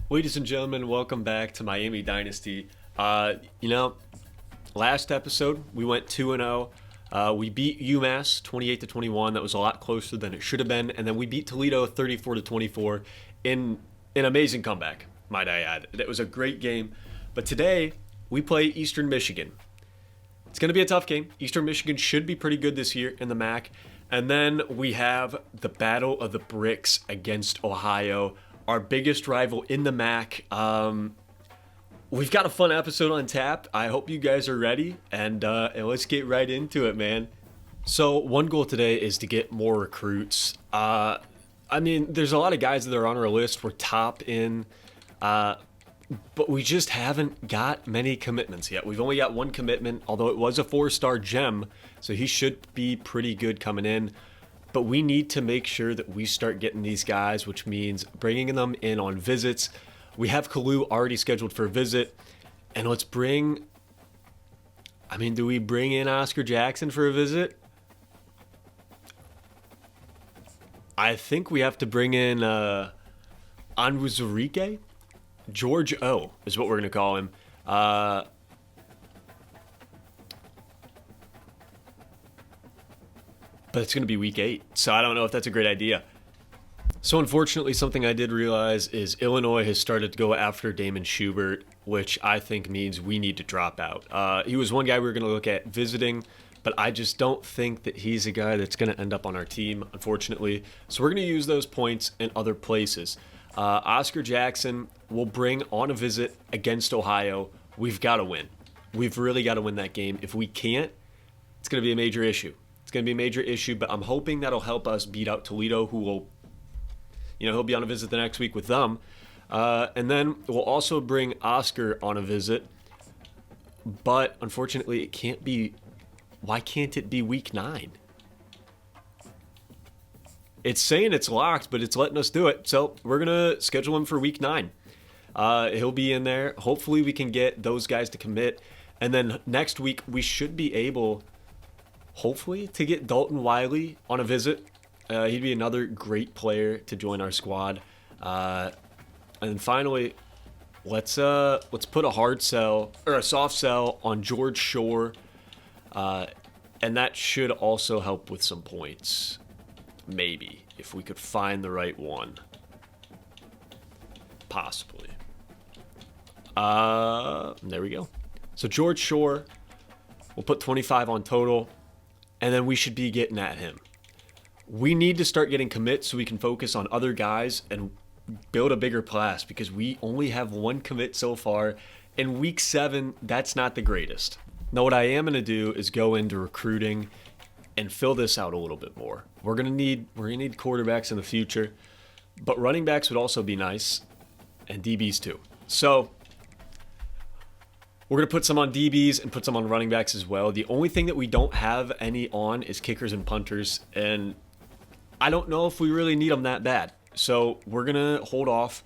Ladies and gentlemen, welcome back to Miami Dynasty. You know, last episode we went 2-0. We beat UMass 28-21. That was a lot closer than it should have been, and then we beat Toledo 34-24 in an amazing comeback, might I add. It was a great game. But today we play Eastern Michigan. It's going to be a tough game. Eastern Michigan should be pretty good this year in the MAC. And then we have the Battle of the Bricks against Ohio, our biggest rival in the MAC. We've got a fun episode on tap. I hope you guys are ready, and let's get right into it, man. So one goal today is to get more recruits. I mean, there's a lot of guys that are on our list. We're top in, but we just haven't got many commitments yet. We've only got one commitment, although it was a 4-star gem, so he should be pretty good coming in. But we need to make sure that we start getting these guys, which means bringing them in on visits. We have Kalu already scheduled for a visit. And let's bring... I mean, do we bring in Oscar Jackson for a visit? I think we have to bring in Anwuzurike? George O is what we're going to call him. But it's going to be week 8, so I don't know if that's a great idea. So unfortunately, something I did realize is Illinois has started to go after Damon Schubert, which I think means we need to drop out. He was one guy we were going to look at visiting, but I just don't think that he's a guy that's going to end up on our team, unfortunately. So we're going to use those points in other places. Oscar Jackson will bring on a visit against Ohio. We've got to win. We've really got to win that game. If we can't, it's going to be a major issue. It's going to be a major issue, but I'm hoping that'll help us beat out Toledo, who will, he'll be on a visit the next week with them. And then we'll also bring Oscar on a visit. But unfortunately, it can't be. Why can't it be week 9? It's saying it's locked, but it's letting us do it. So we're going to schedule him for week 9. He'll be in there. Hopefully, we can get those guys to commit. And then next week, we should be able, hopefully, to get Dalton Wiley on a visit. He'd be another great player to join our squad. And finally, let's put a hard sell or a soft sell on George Shore, and that should also help with some points. Maybe if we could find the right one, possibly. There we go. So George Shore, we'll put 25 on total. And then we should be getting at him. We need to start getting commits so we can focus on other guys and build a bigger class, because we only have one commit so far. In week 7, that's not the greatest. Now, what I am going to do is go into recruiting and fill this out a little bit more. We're gonna need quarterbacks in the future, but running backs would also be nice, and DBs too. So we're going to put some on DBs and put some on running backs as well. The only thing that we don't have any on is kickers and punters, and I don't know if we really need them that bad. So we're going to hold off,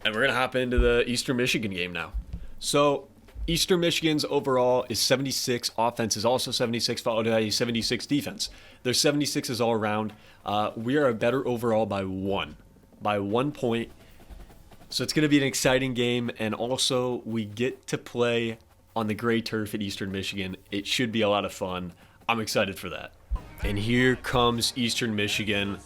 and we're going to hop into the Eastern Michigan game now. So Eastern Michigan's overall is 76. Offense is also 76, followed by 76 defense. Their 76s all around. We are a better overall by 1 point. So it's going to be an exciting game, and also we get to play on the gray turf at Eastern Michigan. It should be a lot of fun. I'm excited for that. And here comes Eastern Michigan.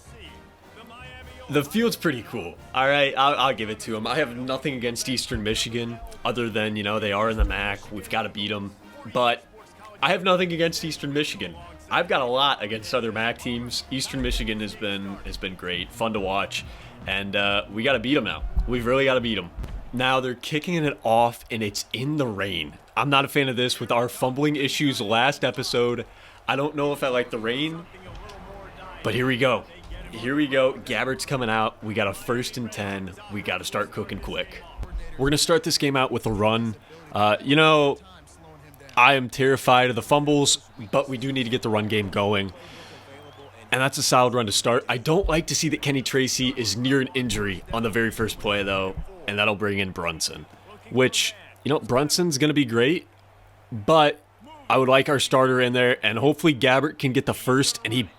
The field's pretty cool. All right, I'll give it to them. I have nothing against Eastern Michigan other than, they are in the MAC. We've got to beat them. But I have nothing against Eastern Michigan. I've got a lot against other MAC teams. Eastern Michigan has been great, fun to watch. And we got to beat them now. We've really got to beat them. Now they're kicking it off, and it's in the rain. I'm not a fan of this with our fumbling issues last episode. I don't know if I like the rain, but here we go. Here we go. Gabbert's coming out. We got a 1st and 10. We got to start cooking quick. We're going to start this game out with a run. I am terrified of the fumbles, but we do need to get the run game going. And that's a solid run to start. I don't like to see that Kenny Tracy is near an injury on the very first play, though, and that'll bring in Brunson, which, Brunson's going to be great, but I would like our starter in there, and hopefully Gabbert can get the first, and he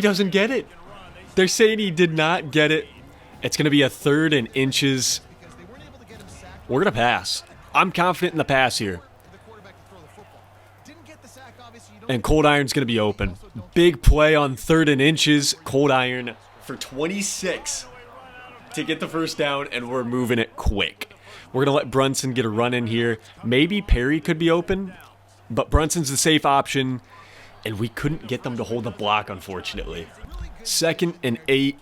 doesn't get it. They're saying he did not get it. It's going to be a 3rd and inches. We're going to pass. I'm confident in the pass here. And Cold Iron's going to be open. Big play on 3rd and inches. Cold Iron for 26 to get the first down, and we're moving it quick. We're going to let Brunson get a run in here. Maybe Perry could be open, but Brunson's the safe option, and we couldn't get them to hold the block, unfortunately. 2nd and 8.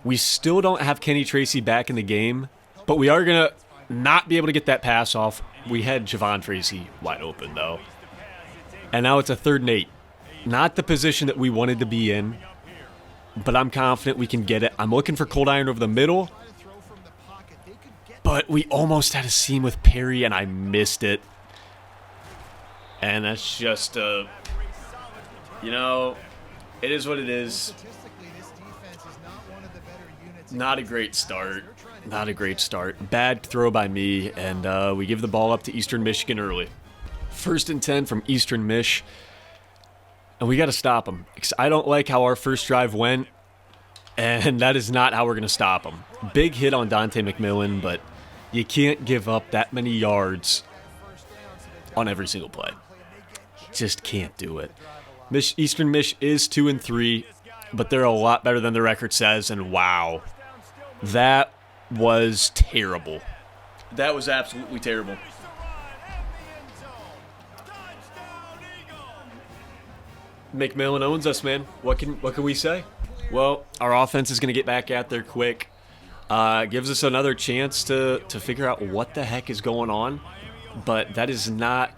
We still don't have Kenny Tracy back in the game, but we are going to not be able to get that pass off. We had Javon Tracy wide open, though. And now it's a 3rd and 8. Not the position that we wanted to be in, but I'm confident we can get it. I'm looking for Cold Iron over the middle, but we almost had a seam with Perry, and I missed it. And that's just, you know, it is what it is. Not a great start. Not a great start. Bad throw by me, and we give the ball up to Eastern Michigan early. 1st and 10 from Eastern Mich. And we got to stop them. I don't like how our first drive went, and that is not how we're going to stop them. Big hit on Dante McMillan, but you can't give up that many yards on every single play. Just can't do it. Eastern Mich is 2 and 3, but they're a lot better than the record says, and wow. That was terrible. That was absolutely terrible. McMillan owns us, man. What can we say? Well, our offense is going to get back out there quick. Gives us another chance to figure out what the heck is going on. But that's not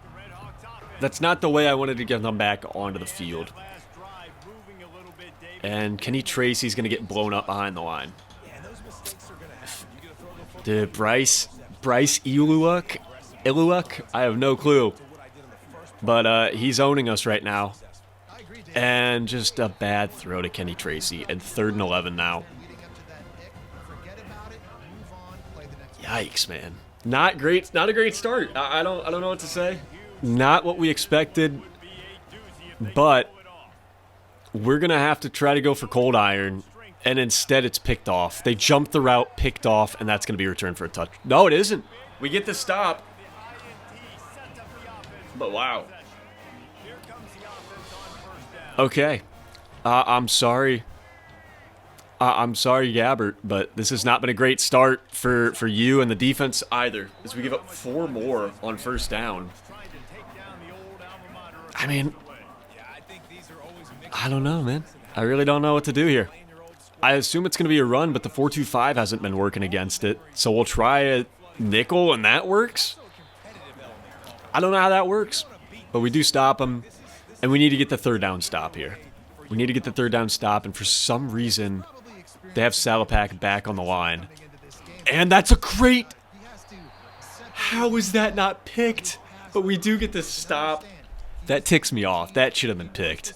the way I wanted to get them back onto the field. And Kenny Tracy's going to get blown up behind the line. Dude, Bryce Iluak? I have no clue. But he's owning us right now. And just a bad throw to Kenny Tracy. And 3rd and 11 now. Yikes, man. Not great. Not a great start. I don't know what to say. Not what we expected. But we're going to have to try to go for Cold Iron. And instead it's picked off. They jumped the route, picked off, and that's going to be returned for a touch. No, it isn't. We get the stop. But wow. Okay. I'm sorry. I'm sorry, Gabbert, but this has not been a great start for you and the defense either, as we give up 4 more on first down. I mean, I don't know, man. I really don't know what to do here. I assume it's going to be a run, but the 4-2-5 hasn't been working against it, so we'll try a nickel, and that works? I don't know how that works, but we do stop them. And we need to get the 3rd down stop here. We need to get the 3rd down stop, and for some reason, they have Salapak back on the line. And that's a great... How is that not picked? But we do get the stop. That ticks me off. That should have been picked.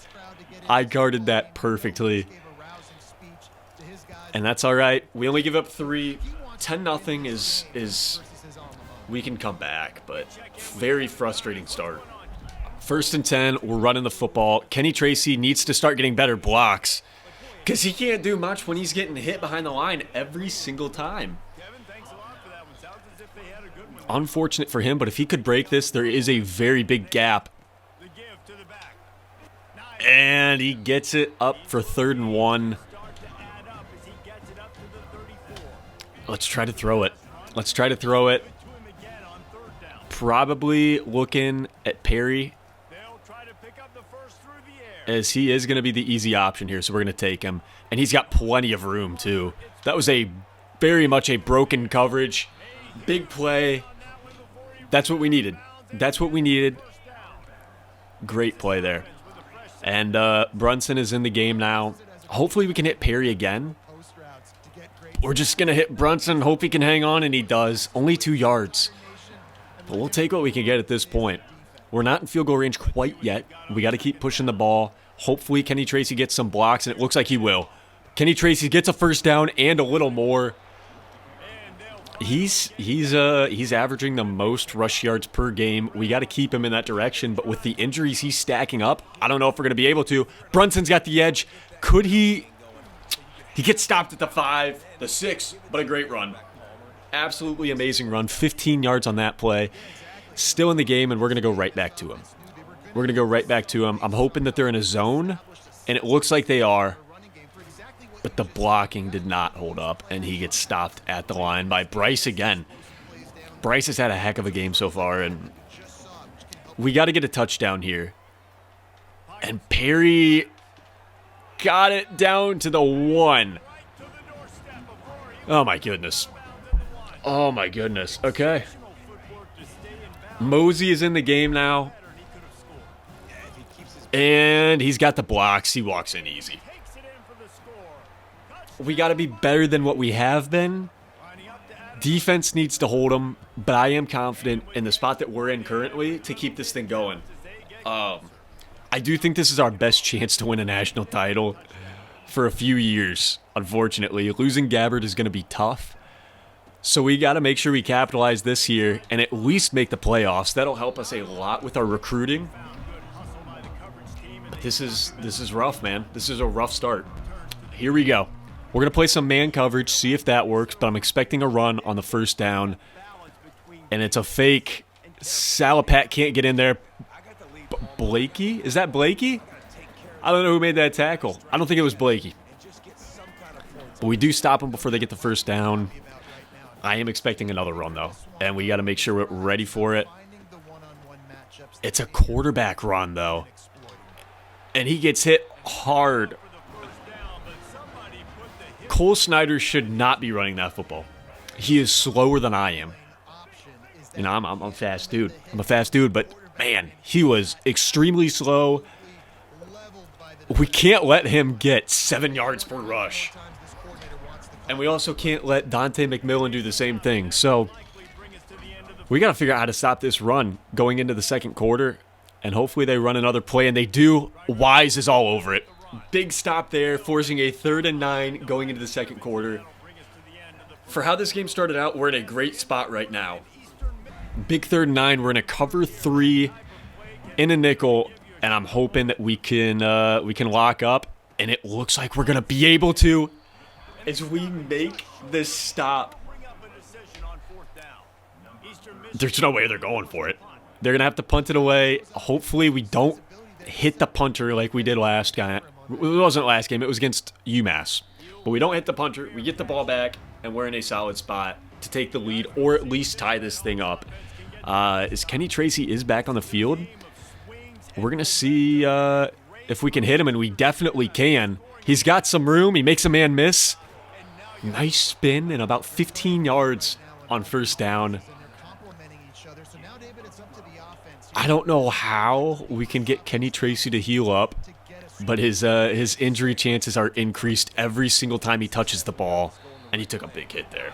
I guarded that perfectly. And that's all right. We only give up 3. 10-0 is... We can come back, but very frustrating start. 1st and 10, we're running the football. Kenny Tracy needs to start getting better blocks because he can't do much when he's getting hit behind the line every single time. Unfortunate for him, but if he could break this, there is a very big gap. And he gets it up for 3rd and 1. Let's try to throw it. Let's try to throw it. Probably looking at Perry, as he is going to be the easy option here, so we're going to take him. And he's got plenty of room, too. That was very much a broken coverage. Big play. That's what we needed. That's what we needed. Great play there. And Brunson is in the game now. Hopefully we can hit Perry again. We're just going to hit Brunson, hope he can hang on, and he does. Only 2 yards. But we'll take what we can get at this point. We're not in field goal range quite yet. We got to keep pushing the ball. Hopefully Kenny Tracy gets some blocks, and it looks like he will. Kenny Tracy gets a first down and a little more. He's averaging the most rush yards per game. We got to keep him in that direction, but with the injuries he's stacking up, I don't know if we're going to be able to. Brunson's got the edge. Could he? He gets stopped at the 5, the 6, but a great run. Absolutely amazing run. 15 yards on that play. Still in the game, and we're going to go right back to him. We're going to go right back to him. I'm hoping that they're in a zone, and it looks like they are. But the blocking did not hold up, and he gets stopped at the line by Bryce again. Bryce has had a heck of a game so far, and we got to get a touchdown here. And Perry got it down to the 1. Oh, my goodness. Oh, my goodness. Okay. Mosey is in the game now. And he's got the blocks. He walks in easy. We got to be better than what we have been. Defense needs to hold them, but I am confident in the spot that we're in currently to keep this thing going. I do think this is our best chance to win a national title for a few years, unfortunately. Losing Gabbard is going to be tough. So we got to make sure we capitalize this year and at least make the playoffs. That'll help us a lot with our recruiting. But this is rough, man. This is a rough start. Here we go. We're going to play some man coverage, see if that works, but I'm expecting a run on the first down. And it's a fake. Salapat can't get in there. Blakey? Is that Blakey? I don't know who made that tackle. I don't think it was Blakey. But we do stop them before they get the first down. I am expecting another run, though. And we got to make sure we're ready for it. It's a quarterback run, though. And he gets hit hard. Cole Snyder should not be running that football. He is slower than I am. And I'm a fast dude. I'm a fast dude, but man, he was extremely slow. We can't let him get 7 yards per rush. And we also can't let Dante McMillan do the same thing. So we got to figure out how to stop this run going into the second quarter. And hopefully they run another play, and they do. Wise is all over it. Big stop there, forcing a 3rd and 9 going into the second quarter. For how this game started out, we're in a great spot right now. Big 3rd and 9. We're in a cover 3 in a nickel, and I'm hoping that we can lock up. And it looks like we're gonna be able to as we make this stop. There's no way they're going for it. They're gonna have to punt it away. Hopefully we don't hit the punter like we did last game. It wasn't last game. It was against UMass. But we don't hit the punter. We get the ball back, and we're in a solid spot to take the lead or at least tie this thing up. Is Kenny Tracy is back on the field? We're going to see if we can hit him, and we definitely can. He's got some room. He makes a man miss. Nice spin and about 15 yards on first down. I don't know how we can get Kenny Tracy to heal up, but his injury chances are increased every single time he touches the ball, and he took a big hit there.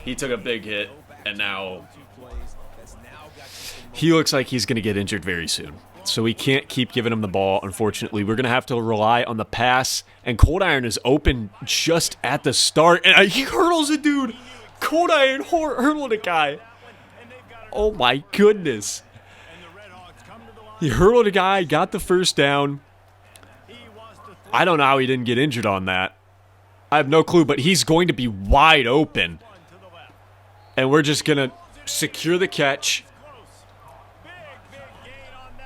He took a big hit, and now he looks like he's going to get injured very soon. So we can't keep giving him the ball, unfortunately. We're going to have to rely on the pass, and Cold Iron is open just at the start, and he hurdles a dude. Cold Iron hurdled a guy. Oh, my goodness. He hurdled a guy, got the first down. I don't know how he didn't get injured on that. I have no clue, but he's going to be wide open. And we're just going to secure the catch.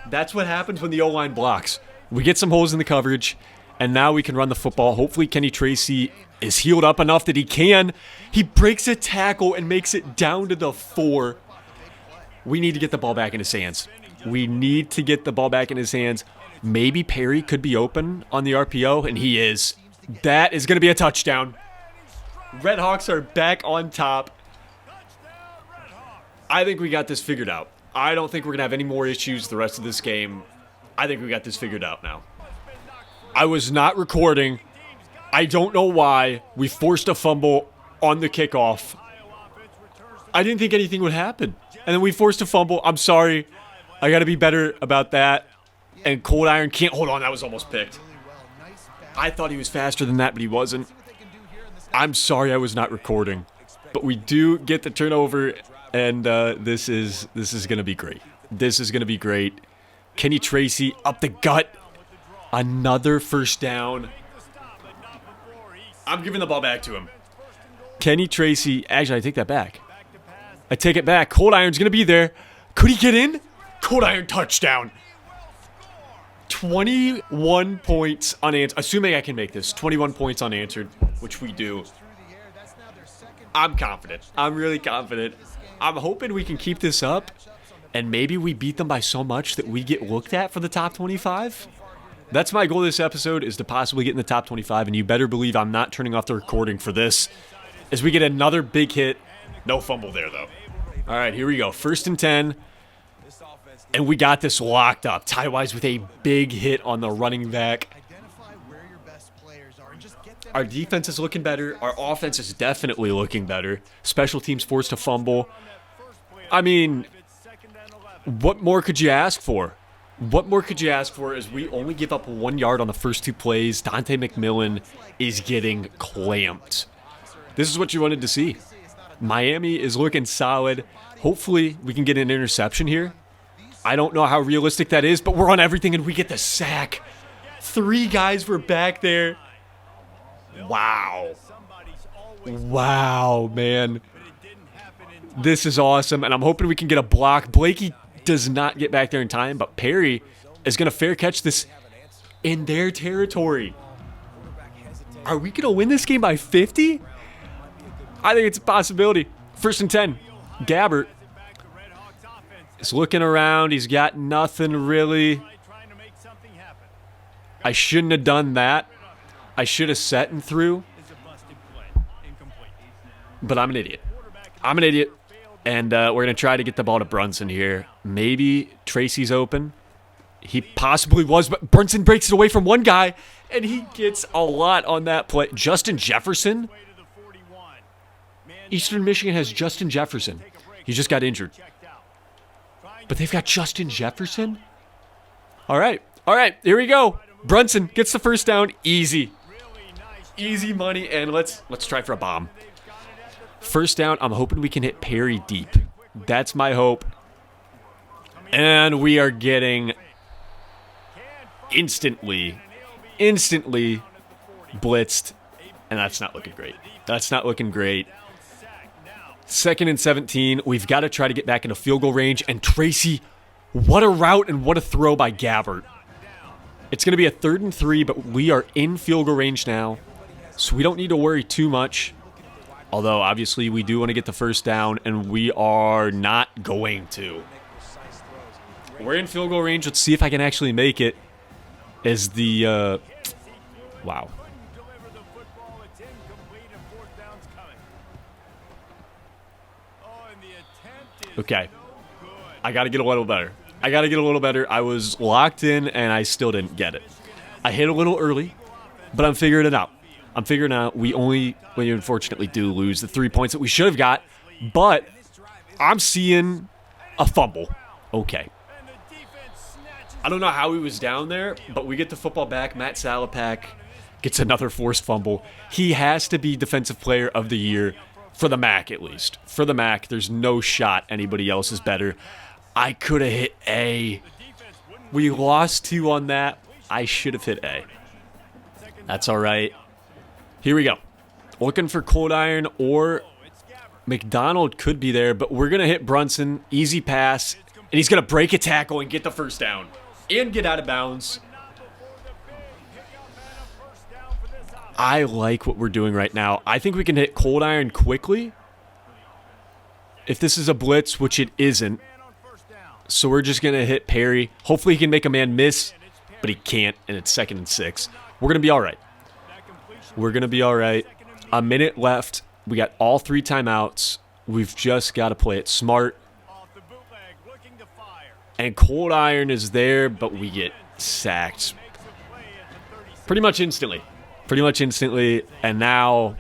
That's what happens when the O-line blocks. We get some holes in the coverage, and now we can run the football. Hopefully Kenny Tracy is healed up enough that he can. He breaks a tackle and makes it down to the 4. We need to get the ball back in his hands. We need to get the ball back in his hands. Maybe Perry could be open on the RPO, and he is. That is going to be a touchdown. Redhawks are back on top. I think we got this figured out. I don't think we're going to have any more issues the rest of this game. I think we got this figured out now. I was not recording. I don't know why. We forced a fumble on the kickoff. I didn't think anything would happen. And then we forced a fumble. I'm sorry. I got to be better about that. And Cold Iron can't hold on. That was almost picked. I thought he was faster than that, but he wasn't. I'm sorry I was not recording. But we do get the turnover, and this is going to be great. This is going to be great. Kenny Tracy up the gut. Another first down. I'm giving the ball back to him. Kenny Tracy. Actually, I take that back. I take it back. Cold Iron's going to be there. Could he get in? Cold Iron touchdown. 21 points unanswered. Assuming I can make this. 21 points unanswered, which we do. I'm confident. I'm really confident. I'm hoping we can keep this up, and maybe we beat them by so much that we get looked at for the top 25. That's my goal this episode, is to possibly get in the top 25, and you better believe I'm not turning off the recording for this, as we get another big hit. No fumble there, though. All right, here we go. 1st and 10, and we got this locked up. Ty Wise with a big hit on the running back. Our defense is looking better. Our offense is definitely looking better. Special teams forced a fumble. I mean, what more could you ask for? What more could you ask for is we only give up 1 yard on the first 2 plays. Dante McMillan is getting clamped. This is what you wanted to see. Miami is looking solid. Hopefully, we can get an interception here. I don't know how realistic that is, but we're on everything, and we get the sack. 3 guys were back there. Wow. Wow, man. This is awesome, and I'm hoping we can get a block. Blakey does not get back there in time, but Perry is going to fair catch this in their territory. Are we going to win this game by 50? I think it's a possibility. 1st and 10. Gabbert is looking around. He's got nothing really. I shouldn't have done that. I should have set and threw. But I'm an idiot. I'm an idiot. And we're going to try to get the ball to Brunson here. Maybe Tracy's open. He possibly was, but Brunson breaks it away from one guy, and he gets a lot on that play. Justin Jefferson? Eastern Michigan has Justin Jefferson. He just got injured. But they've got Justin Jefferson? All right, here we go. Brunson gets the 1st down. Easy. Easy money, and let's try for a bomb. 1st down, I'm hoping we can hit Perry deep. That's my hope. And we are getting instantly blitzed. And that's not looking great. That's not looking great. 2nd and 17. We've got to try to get back into field goal range. And Tracy, what a route and what a throw by Gabbert. It's going to be a 3rd and 3, but we are in field goal range now. So we don't need to worry too much. Although, obviously, we do want to get the 1st down, and we are not going to. We're in field goal range. Let's see if I can actually make it. As the, wow. Okay. I got to get a little better. I was locked in, and I still didn't get it. I hit a little early, but I'm figuring it out. We unfortunately do lose the 3 points that we should have got, but I'm seeing a fumble. Okay. I don't know how he was down there, but we get the football back. Matt Salapak gets another forced fumble. He has to be Defensive Player of the Year for the MAC, at least. For the MAC, there's no shot anybody else is better. I could have hit A. We lost 2 on that. I should have hit A. That's all right. Here we go. Looking for Cold Iron or McDonald could be there, but we're going to hit Brunson. Easy pass. And he's going to break a tackle and get the 1st down. And get out of bounds. I like what we're doing right now. I think we can hit Cold Iron quickly. If this is a blitz, which it isn't. So we're just going to hit Perry. Hopefully he can make a man miss, but he can't, and it's 2nd and 6. We're going to be all right. We're going to be all right. A minute left. We got all 3 timeouts. We've just got to play it smart. And Cold Iron is there, but we get sacked pretty much instantly. And now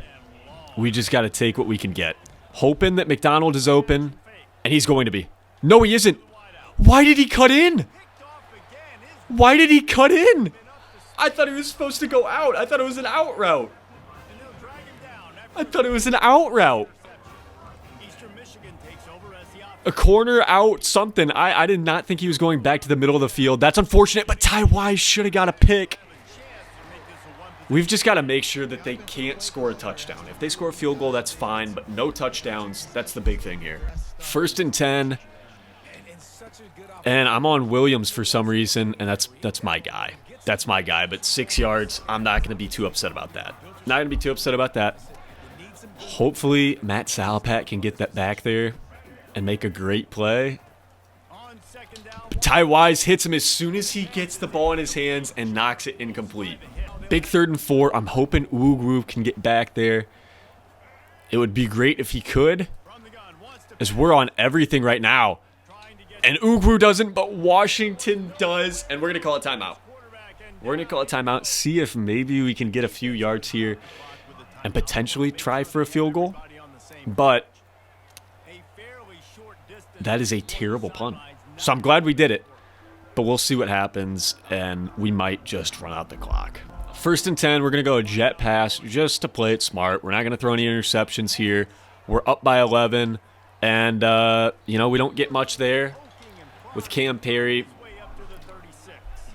we just got to take what we can get. Hoping that McDonald is open, and he's going to be. No, he isn't. Why did he cut in? I thought he was supposed to go out. I thought it was an out route. A corner out, something. I did not think he was going back to the middle of the field. That's unfortunate, but Ty Wise should have got a pick. We've just got to make sure that they can't score a touchdown. If they score a field goal, that's fine, but no touchdowns, that's the big thing here. 1st and 10, and I'm on Williams for some reason, and that's my guy. That's my guy, but 6 yards, I'm not going to be too upset about that. Not going to be too upset about that. Hopefully, Matt Salapat can get that back there and make a great play. But Ty Wise hits him as soon as he gets the ball in his hands and knocks it incomplete. Big 3rd and 4. I'm hoping Ugwu can get back there. It would be great if he could, as we're on everything right now. And Ugwu doesn't, but Washington does. And we're going to call a timeout. We're going to call a timeout, see if maybe we can get a few yards here and potentially try for a field goal. But that is a terrible punt. So I'm glad we did it. But we'll see what happens, and we might just run out the clock. 1st and 10, we're going to go a jet pass just to play it smart. We're not going to throw any interceptions here. We're up by 11, and, we don't get much there with Cam Perry.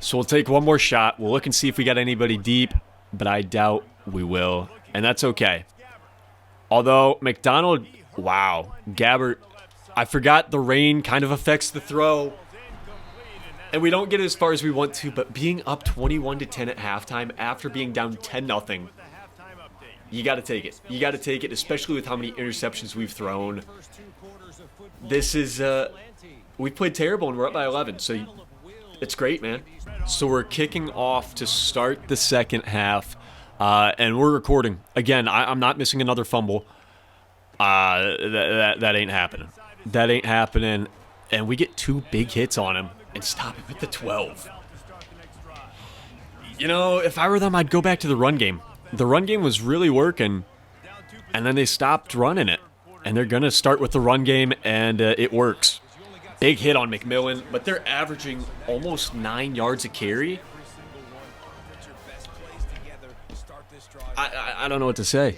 So we'll take one more shot. We'll look and see if we got anybody deep, but I doubt we will, and that's okay. Although, McDonald, wow, Gabbert, I forgot the rain kind of affects the throw. And we don't get as far as we want to, but being up 21-10 at halftime after being down 10-0, you got to take it. You got to take it, especially with how many interceptions we've thrown. This is, we played terrible and we're up by 11, so it's great, man. So we're kicking off to start the second half, and we're recording. Again, I'm not missing another fumble. That ain't happening. That ain't happening, and we get 2 big hits on him. And stop him at the 12. If I were them, I'd go back to the run game. The run game was really working, and then they stopped running it. And they're going to start with the run game, and it works. Big hit on McMillan, but they're averaging almost 9 yards a carry. I don't know what to say.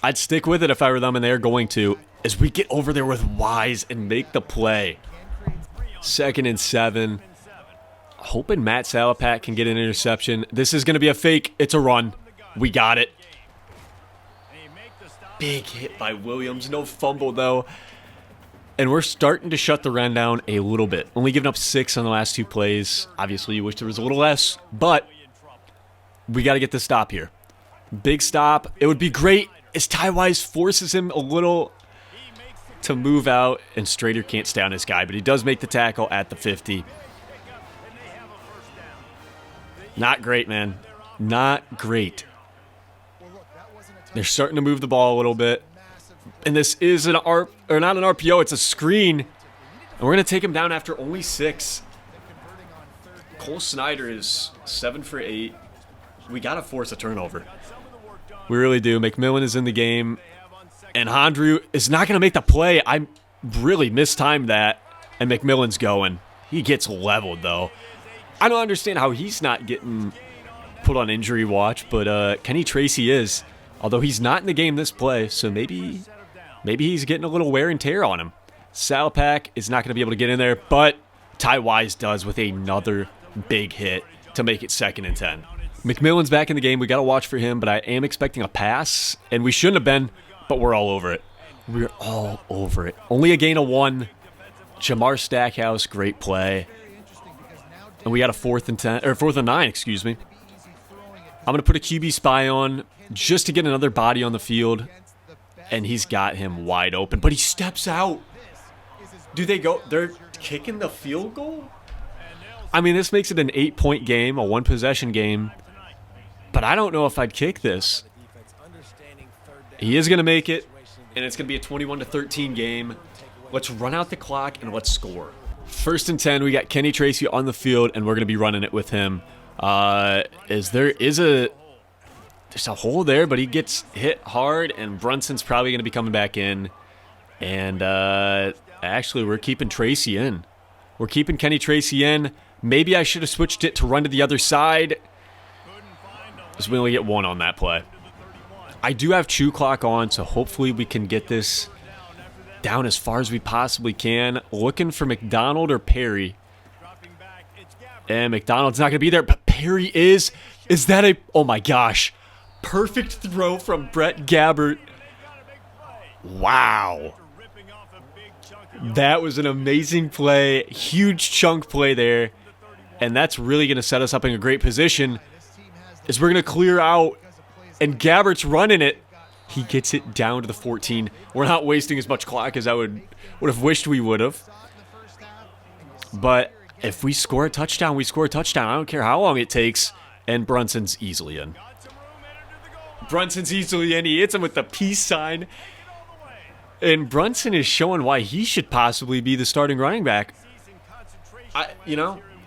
I'd stick with it if I were them, and they're going to, as we get over there with Wise and make the play. 2nd and 7. Hoping Matt Salapat can get an interception. This is going to be a fake. It's a run. We got it. Big hit by Williams. No fumble, though. And we're starting to shut the run down a little bit. Only giving up 6 on the last 2 plays. Obviously, you wish there was a little less. But we got to get the stop here. Big stop. It would be great as Ty Wise forces him a little to move out, and Strader can't stay on his guy, but he does make the tackle at the 50. Not great, man. Not great. They're starting to move the ball a little bit, and this is not an RPO, it's a screen, and we're going to take him down after only 6. Cole Snyder is 7 for 8. We got to force a turnover. We really do. McMillan is in the game. And Hondru is not going to make the play. I really mistimed that. And McMillan's going. He gets leveled, though. I don't understand how he's not getting put on injury watch, but Kenny Tracy is. Although he's not in the game this play, so maybe he's getting a little wear and tear on him. Salapak is not going to be able to get in there, but Ty Wise does with another big hit to make it 2nd and 10. McMillan's back in the game. We got to watch for him, but I am expecting a pass, and we shouldn't have been. But we're all over it. We're all over it. Only a gain of 1. Jamar Stackhouse, great play. And we got a 4th and 10, or 4th and 9, excuse me. I'm going to put a QB spy on just to get another body on the field. And he's got him wide open, but he steps out. Do they go? They're kicking the field goal? I mean, this makes it an 8-point game, a 1-possession game. But I don't know if I'd kick this. He is going to make it, and it's going to be a 21-13 game. Let's run out the clock, and let's score. 1st and 10, we got Kenny Tracy on the field, and we're going to be running it with him. There's a hole there, but he gets hit hard, and Brunson's probably going to be coming back in. And actually, we're keeping Tracy in. We're keeping Kenny Tracy in. Maybe I should have switched it to run to the other side, because we only get 1 on that play. I do have chew clock on, so hopefully we can get this down as far as we possibly can. Looking for McDonald or Perry. And McDonald's not going to be there, but Perry is. Is that a... Oh, my gosh. Perfect throw from Brett Gabbert. Wow. That was an amazing play. Huge chunk play there. And that's really going to set us up in a great position as we're going to clear out. And Gabbert's running it. He gets it down to the 14. We're not wasting as much clock as I would have wished we would have. But if we score a touchdown, we score a touchdown. I don't care how long it takes. And Brunson's easily in. Brunson's easily in. He hits him with the peace sign. And Brunson is showing why he should possibly be the starting running back. I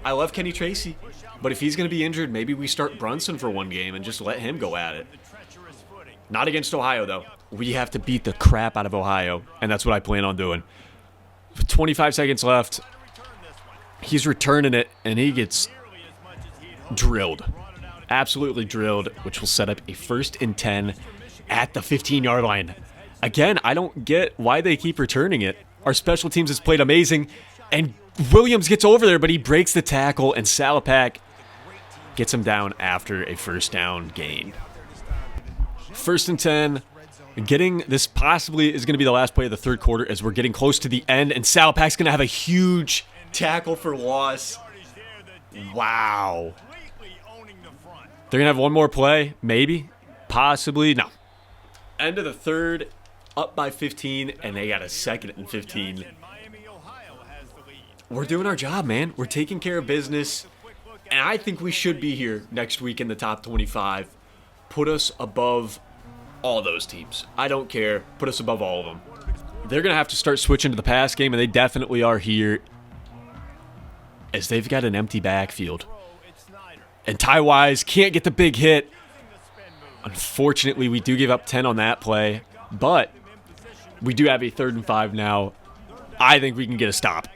love Kenny Tracy. But if he's going to be injured, maybe we start Brunson for one game and just let him go at it. Not against Ohio, though. We have to beat the crap out of Ohio, and that's what I plan on doing. With 25 seconds left, he's returning it, and he gets drilled. Absolutely drilled, which will set up a 1st and 10 at the 15-yard line. Again, I don't get why they keep returning it. Our special teams has played amazing, and Williams gets over there, but he breaks the tackle, and Salapak gets him down after a 1st down gain. 1st and 10. Getting this possibly is going to be the last play of the 3rd quarter as we're getting close to the end, and Salapak's going to have a huge tackle for loss. Wow. They're going to have one more play, maybe, possibly. No. End of the 3rd, up by 15, and they got a 2nd and 15. We're doing our job, man. We're taking care of business, and I think we should be here next week in the top 25. Put us above all those teams. I don't care. Put us above all of them. They're going to have to start switching to the pass game, and they definitely are here as they've got an empty backfield. And Ty Wise can't get the big hit. Unfortunately, we do give up 10 on that play, but we do have a 3rd and 5 now. I think we can get a stop.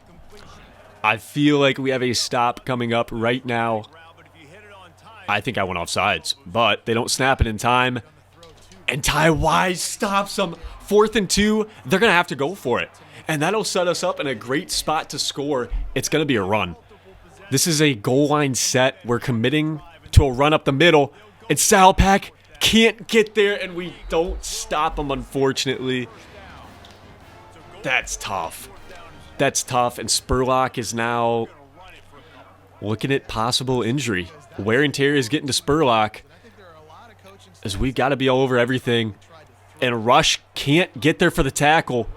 I feel like we have a stop coming up right now. I think I went off sides, but they don't snap it in time. And Ty Wise stops them. 4th and 2, they're going to have to go for it. And that'll set us up in a great spot to score. It's going to be a run. This is a goal line set. We're committing to a run up the middle. And Salapak can't get there, and we don't stop him, unfortunately. That's tough. That's tough, and Spurlock is now looking at possible injury. Wear and tear is getting to Spurlock as we've got to be all over everything. And Rush can't get there for the tackle.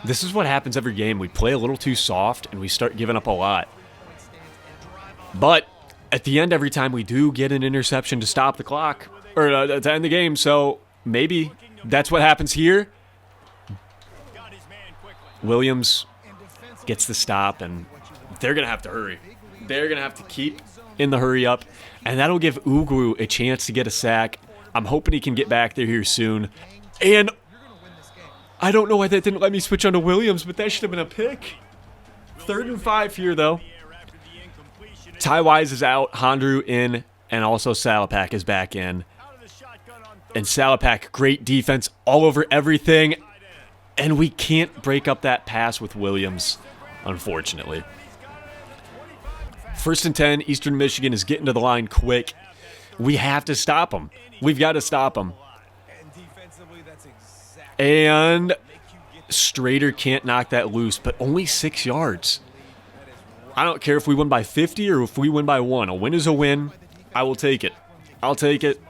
This is what happens every game. We play a little too soft, and we start giving up a lot. But at the end, every time we do get an interception to stop the clock, or to end the game, so maybe that's what happens here. Williams gets the stop, and they're going to have to hurry. They're going to have to keep in the hurry up, and that'll give Ugwu a chance to get a sack. I'm hoping he can get back there here soon. And I don't know why that didn't let me switch onto Williams, but that should have been a pick. 3rd and 5 here, though. Ty Wise is out, Hondru in, and also Salapak is back in. And Salapak, great defense all over everything. And we can't break up that pass with Williams, unfortunately. 1st and 10, Eastern Michigan is getting to the line quick. We have to stop them. We've got to stop them. And Strader can't knock that loose, but only 6 yards. I don't care if we win by 50 or if we win by 1. A win is a win. I will take it. I'll take it.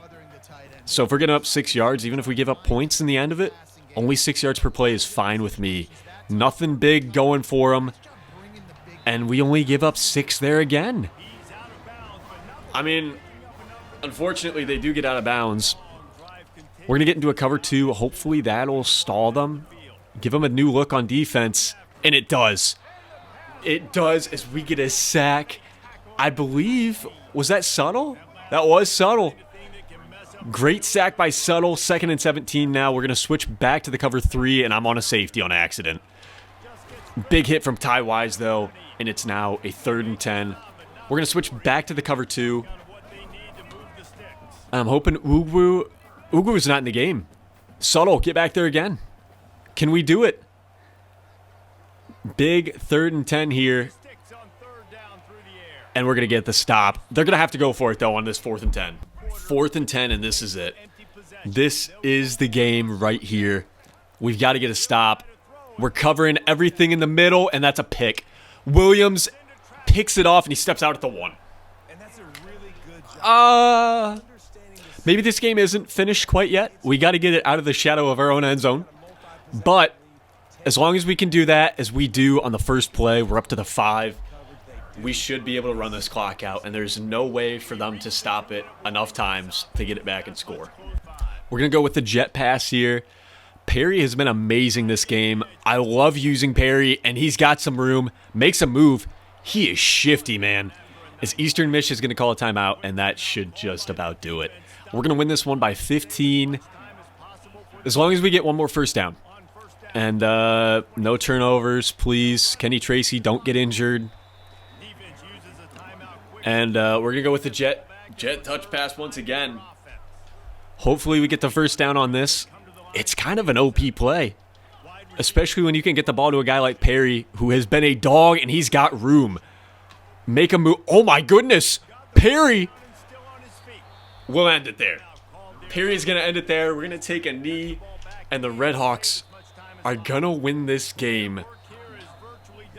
So if we're getting up 6 yards, even if we give up points in the end of it, only 6 yards per play is fine with me. Nothing big going for them. And we only give up 6 there again. I mean, unfortunately, they do get out of bounds. We're going to get into a cover 2. Hopefully that'll stall them. Give them a new look on defense. And it does. It does as we get a sack. I believe, was that Subtle? That was Subtle. Great sack by Subtle. 2nd and 17 now. We're going to switch back to the cover 3, and I'm on a safety on accident. Big hit from Ty Wise, though, and it's now a 3rd and 10. We're going to switch back to the cover 2. I'm hoping Ugwu is not in the game. Subtle, get back there again. Can we do it? Big 3rd and 10 here. And we're going to get the stop. They're going to have to go for it, though, on this 4th and 10. 4th and 10, and this is it. This is the game right here. We've got to get a stop. We're covering everything in the middle, and that's a pick. Williams picks it off, and he steps out at the 1. Maybe this game isn't finished quite yet. We got to get it out of the shadow of our own end zone. But as long as we can do that, as we do on the first play, we're up to the 5. We should be able to run this clock out, and there's no way for them to stop it enough times to get it back and score. We're going to go with the jet pass here. Perry has been amazing this game. I love using Perry, and he's got some room. Makes a move. He is shifty, man. As Eastern Mich is going to call a timeout, and that should just about do it. We're going to win this one by 15, as long as we get one more first down. And no turnovers, please. Kenny Tracy, don't get injured. And we're going to go with the jet touch pass once again. Hopefully we get the first down on this. It's kind of an OP play, especially when you can get the ball to a guy like Perry, who has been a dog, and he's got room. Make a move. Oh, my goodness. Perry. We'll end it there. Perry's going to end it there. We're going to take a knee, and the Redhawks are going to win this game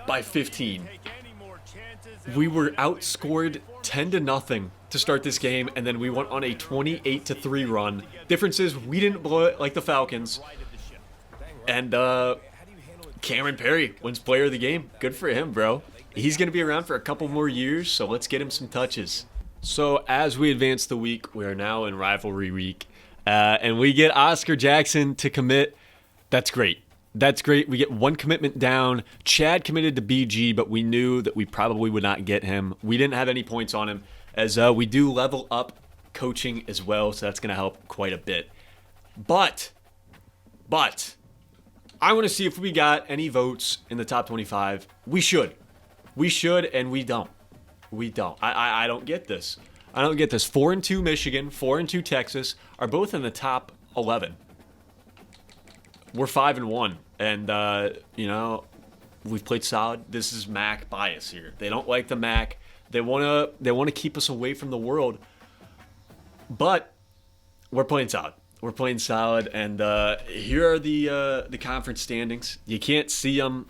by 15. We were outscored 10-0 to start this game, and then we went on a 28-3 run. Difference is we didn't blow it like the Falcons. And Cameron Perry wins player of the game. Good for him, bro. He's going to be around for a couple more years, so let's get him some touches. So as we advance the week, we are now in rivalry week, and we get Oscar Jackson to commit. That's great. That's great. We get one commitment down. Chad committed to BG, but we knew that we probably would not get him. We didn't have any points on him, as we do level up coaching as well, so that's going to help quite a bit. But, I want to see if we got any votes in the top 25. We should, and we don't. I don't get this. 4-2 Michigan, 4-2 Texas are both in the top 11. We're 5-1, and we've played solid. This is MAC bias here. They don't like the MAC. They want to keep us away from the world. But we're playing solid. And here are the conference standings. You can't see them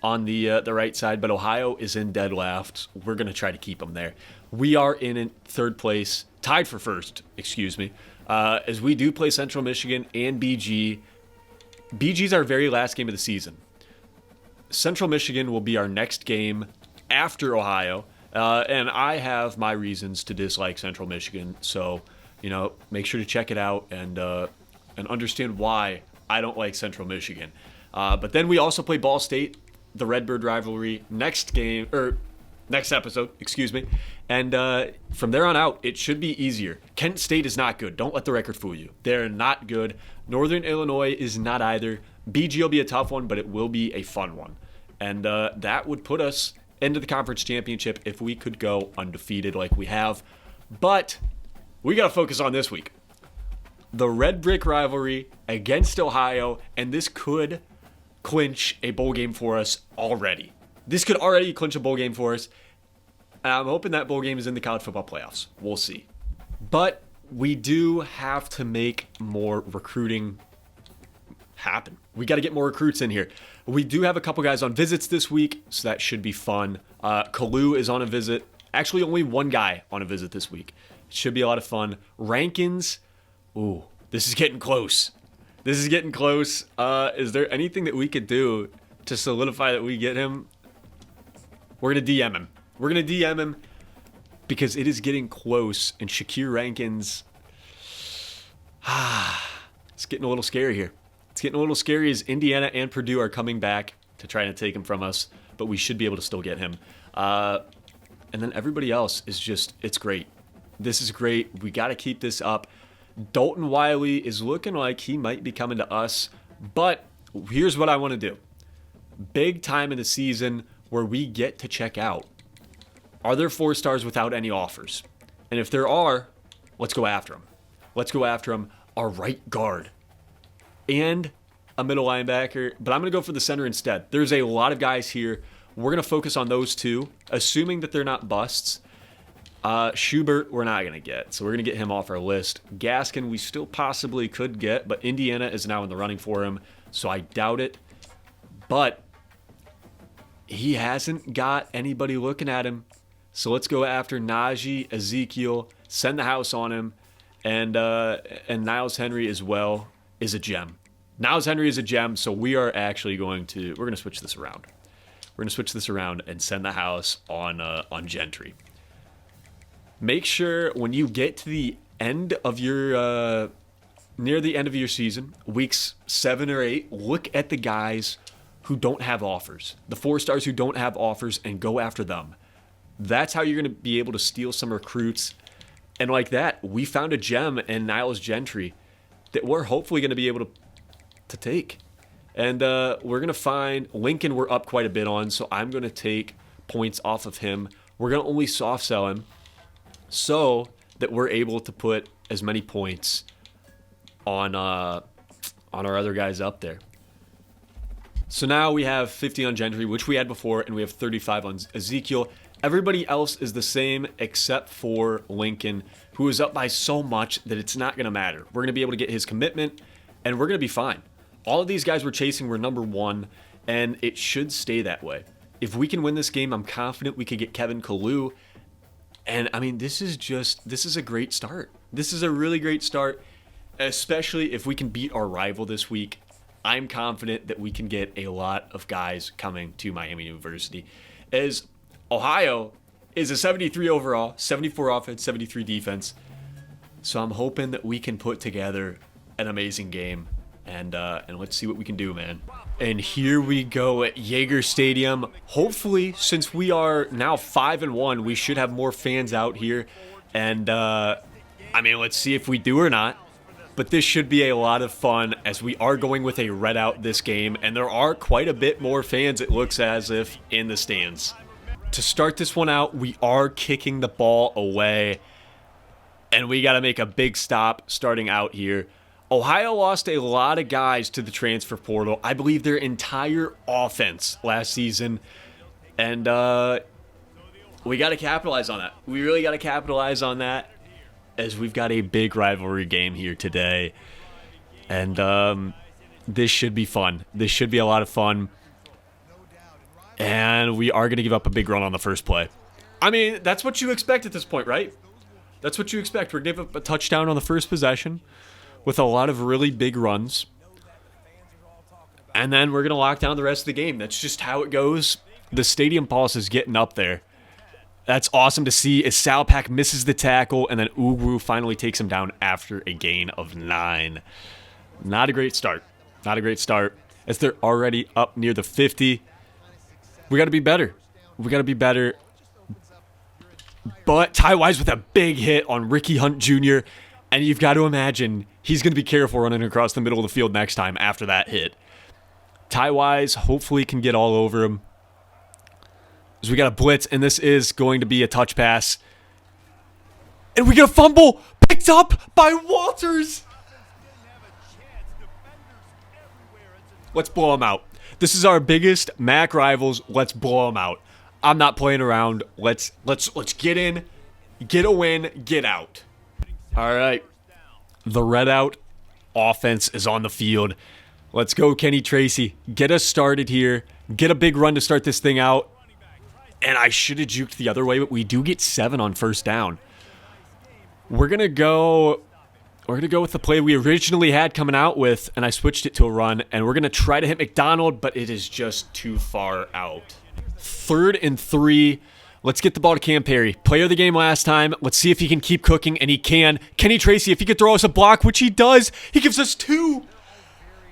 on the right side, but Ohio is in dead last. We're going to try to keep them there. We are in third place, tied for first, as we do play Central Michigan and BG. BG's our very last game of the season. Central Michigan will be our next game after Ohio, and I have my reasons to dislike Central Michigan, so make sure to check it out and understand why I don't like Central Michigan. But then we also play Ball State, the Redbird rivalry, next episode, and from there on out, it should be easier. Kent State is not good. Don't let the record fool you. They're not good. Northern Illinois is not either. BG will be a tough one, but it will be a fun one. And that would put us into the conference championship if we could go undefeated like we have. But we got to focus on this week. The Red Brick rivalry against Ohio, and this could clinch a bowl game for us already. This could already clinch a bowl game for us. And I'm hoping that bowl game is in the college football playoffs. We'll see. But we do have to make more recruiting happen. We got to get more recruits in here. We do have a couple guys on visits this week, so that should be fun. Kalu is on a visit. Actually, only one guy on a visit this week. It should be a lot of fun. Rankins, ooh, this is getting close. Is there anything that we could do to solidify that we get him? We're going to DM him. Because it is getting close, and Shakir Rankins, it's getting a little scary here. It's getting a little scary as Indiana and Purdue are coming back to try to take him from us, but we should be able to still get him. And then everybody else is just, it's great. This is great. We got to keep this up. Dalton Wiley is looking like he might be coming to us, but here's what I want to do. Big time in the season where we get to check out. Are there 4 stars without any offers? And if there are, let's go after them. Our right guard and a middle linebacker, but I'm going to go for the center instead. There's a lot of guys here. We're going to focus on those two, assuming that they're not busts. Schubert, we're not going to get, so we're going to get him off our list. Gaskin, we still possibly could get, but Indiana is now in the running for him, so I doubt it. But he hasn't got anybody looking at him, so let's go after Najee, Ezekiel, send the house on him, and Niles Henry as well is a gem. Niles Henry is a gem, so we are actually we're going to switch this around. We're going to switch this around and send the house on Gentry. Make sure when you get to the end of your, near the end of your season, weeks 7 or 8, look at the guys who don't have offers. The 4-stars who don't have offers, and go after them. That's how you're going to be able to steal some recruits. And like that, we found a gem in Niles Gentry that we're hopefully going to be able to take. And we're going to find Lincoln we're up quite a bit on, so I'm going to take points off of him. We're going to only soft sell him so that we're able to put as many points on our other guys up there. So now we have 50 on Gentry, which we had before, and we have 35 on Ezekiel. Everybody else is the same except for Lincoln, who is up by so much that it's not going to matter. We're going to be able to get his commitment, and we're going to be fine. All of these guys we're chasing were number 1, and it should stay that way. If we can win this game, I'm confident we could get Kevin Kalu. And, I mean, this is a great start. This is a really great start, especially if we can beat our rival this week. I'm confident that we can get a lot of guys coming to Miami University, as Ohio is a 73 overall, 74 offense, 73 defense. So I'm hoping that we can put together an amazing game, and let's see what we can do, man. And here we go at Yager Stadium. Hopefully, since we are now 5-1, we should have more fans out here. And I mean, let's see if we do or not. But this should be a lot of fun, as we are going with a red out this game, and there are quite a bit more fans, it looks as if, in the stands. To start this one out, we are kicking the ball away, and we got to make a big stop starting out here. Ohio lost a lot of guys to the transfer portal. I believe their entire offense last season, and we got to capitalize on that. We really got to capitalize on that, as we've got a big rivalry game here today, and this should be fun. This should be a lot of fun. And we are going to give up a big run on the first play. I mean, that's what you expect at this point, right? That's what you expect. We're going to give up a touchdown on the first possession with a lot of really big runs. And then we're going to lock down the rest of the game. That's just how it goes. The stadium pulse is getting up there. That's awesome to see, as Salpak misses the tackle, and then Ugwu finally takes him down after a gain of 9. Not a great start. Not a great start, as they're already up near the 50. We got to be better. We got to be better. But Ty Wise with a big hit on Ricky Hunt Jr., and you've got to imagine he's going to be careful running across the middle of the field next time after that hit. Ty Wise hopefully can get all over him. So we got a blitz, and this is going to be a touch pass. And we get a fumble picked up by Walters. Let's blow him out. This is our biggest MAC rivals. Let's blow them out. I'm not playing around. Let's get in, get a win, get out. All right. The red out offense is on the field. Let's go, Kenny Tracy. Get us started here. Get a big run to start this thing out. And I should have juked the other way, but we do get 7 on first down. We're gonna go with the play we originally had coming out with, and I switched it to a run, and we're going to try to hit McDonald, but it is just too far out. 3rd and 3. Let's get the ball to Cam Perry. Player of the game last time. Let's see if he can keep cooking, and he can. Kenny Tracy, if he could throw us a block, which he does, he gives us 2.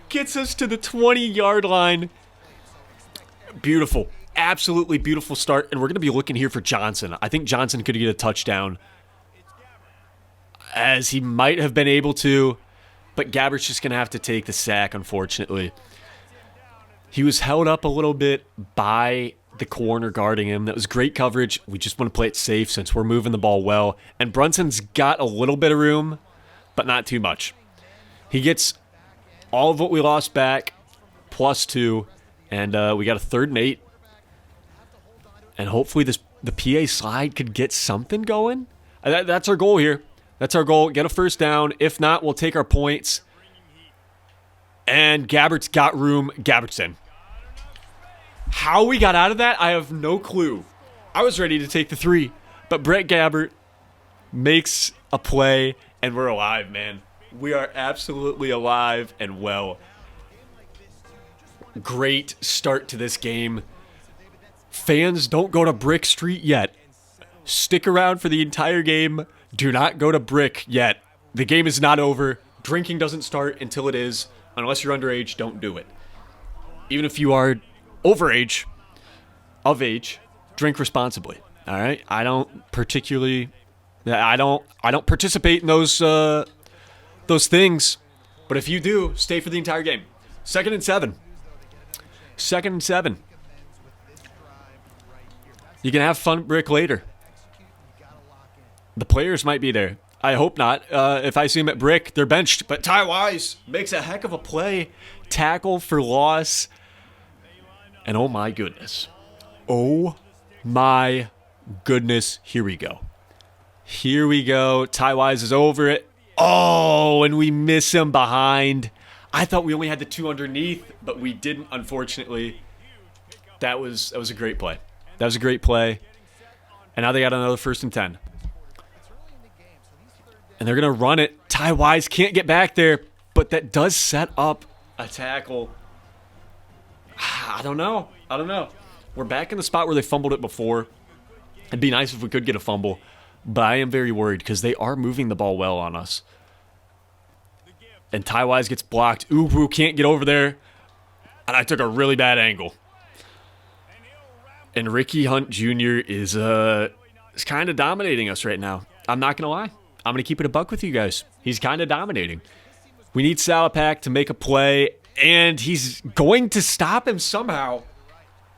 Gets us to the 20-yard line. Beautiful. Absolutely beautiful start, and we're going to be looking here for Johnson. I think Johnson could get a touchdown, as he might have been able to, but Gabbert's just going to have to take the sack, unfortunately. He was held up a little bit by the corner guarding him. That was great coverage. We just want to play it safe since we're moving the ball well. And Brunson's got a little bit of room, but not too much. He gets all of what we lost back, plus 2, and we got a 3rd and 8. And hopefully the PA slide could get something going. That's our goal here. That's our goal. Get a first down. If not, we'll take our points. And Gabbert's got room. Gabbert's in. How we got out of that, I have no clue. I was ready to take the 3, but Brett Gabbert makes a play, and we're alive, man. We are absolutely alive and well. Great start to this game. Fans, don't go to Brick Street yet. Stick around for the entire game. Do not go to Brick yet. The game is not over. Drinking doesn't start until it is. Unless you're underage, don't do it. Even if you are of age, drink responsibly. All right? I don't participate in those things. But if you do, stay for the entire game. 2nd and 7. 2nd and 7. You can have fun Brick later. The players might be there. I hope not. If I see them at Brick, they're benched. But Ty Wise makes a heck of a play. Tackle for loss. And oh my goodness. Oh my goodness. Here we go. Here we go. Ty Wise is over it. Oh, and we miss him behind. I thought we only had the 2 underneath, but we didn't, unfortunately. That was a great play. That was a great play. And now they got another 1st and 10. And they're going to run it. Ty Wise can't get back there, but that does set up a tackle. I don't know. We're back in the spot where they fumbled it before. It'd be nice if we could get a fumble, but I am very worried because they are moving the ball well on us. And Ty Wise gets blocked. Ubu can't get over there. And I took a really bad angle. And Ricky Hunt Jr. is kind of dominating us right now. I'm not going to lie. I'm going to keep it a buck with you guys. He's kind of dominating. We need Salapak to make a play, and he's going to stop him somehow.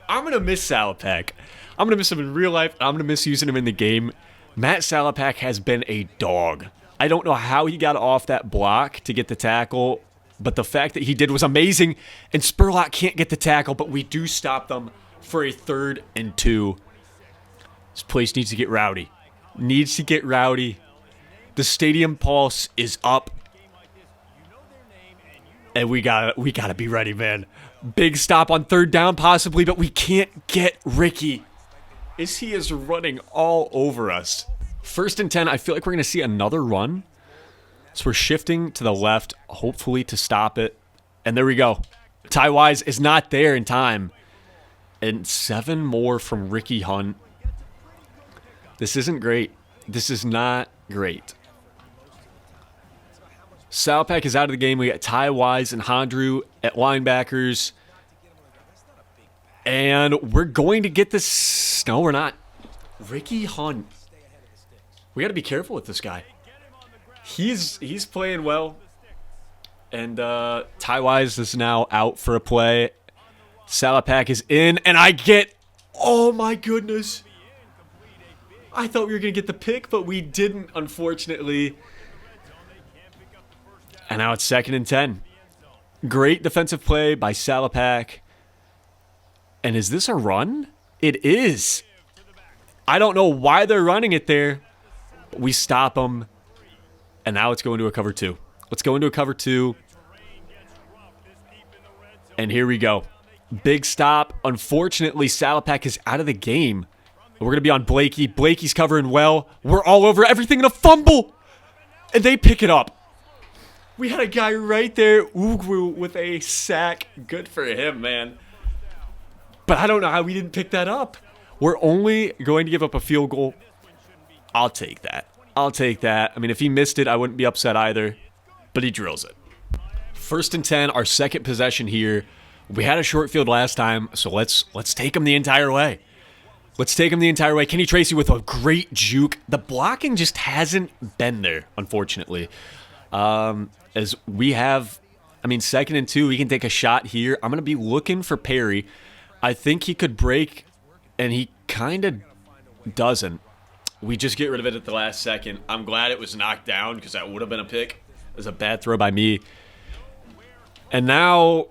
I'm going to miss Salapak. I'm going to miss him in real life. I'm going to miss using him in the game. Matt Salapak has been a dog. I don't know how he got off that block to get the tackle, but the fact that he did was amazing. And Spurlock can't get the tackle, but we do stop them for a 3rd and 2. This place needs to get rowdy. The stadium pulse is up. And we gotta be ready, man. Big stop on 3rd down possibly, but we can't get Ricky. He is running all over us. 1st and 10, I feel like we're going to see another run. So we're shifting to the left, hopefully to stop it. And there we go. Ty Wise is not there in time. And 7 more from Ricky Hunt. This isn't great. This is not great. Salapak is out of the game. We got Ty Wise and Hondru at linebackers. And we're going to get this. No, we're not. Ricky Hunt. We got to be careful with this guy. He's playing well. And Ty Wise is now out for a play. Salapak is in. And I get. Oh, my goodness. I thought we were going to get the pick, but we didn't, unfortunately. And now it's 2nd and 10. Great defensive play by Salapak. And is this a run? It is. I don't know why they're running it there. But we stop them. And now let's go into a cover 2. Let's go into a cover 2. And here we go. Big stop. Unfortunately, Salapak is out of the game. We're going to be on Blakey. Blakey's covering well. We're all over everything in a fumble. And they pick it up. We had a guy right there, Ugwu, with a sack. Good for him, man. But I don't know how we didn't pick that up. We're only going to give up a field goal. I'll take that. I mean, if he missed it, I wouldn't be upset either. But he drills it. 1st and 10, our 2nd possession here. We had a short field last time, so let's take him the entire way. Kenny Tracy with a great juke. The blocking just hasn't been there, unfortunately. As we have, 2nd and 2, we can take a shot here. I'm going to be looking for Perry. I think he could break, and he kind of doesn't. We just get rid of it at the last second. I'm glad it was knocked down because that would have been a pick. It was a bad throw by me. And now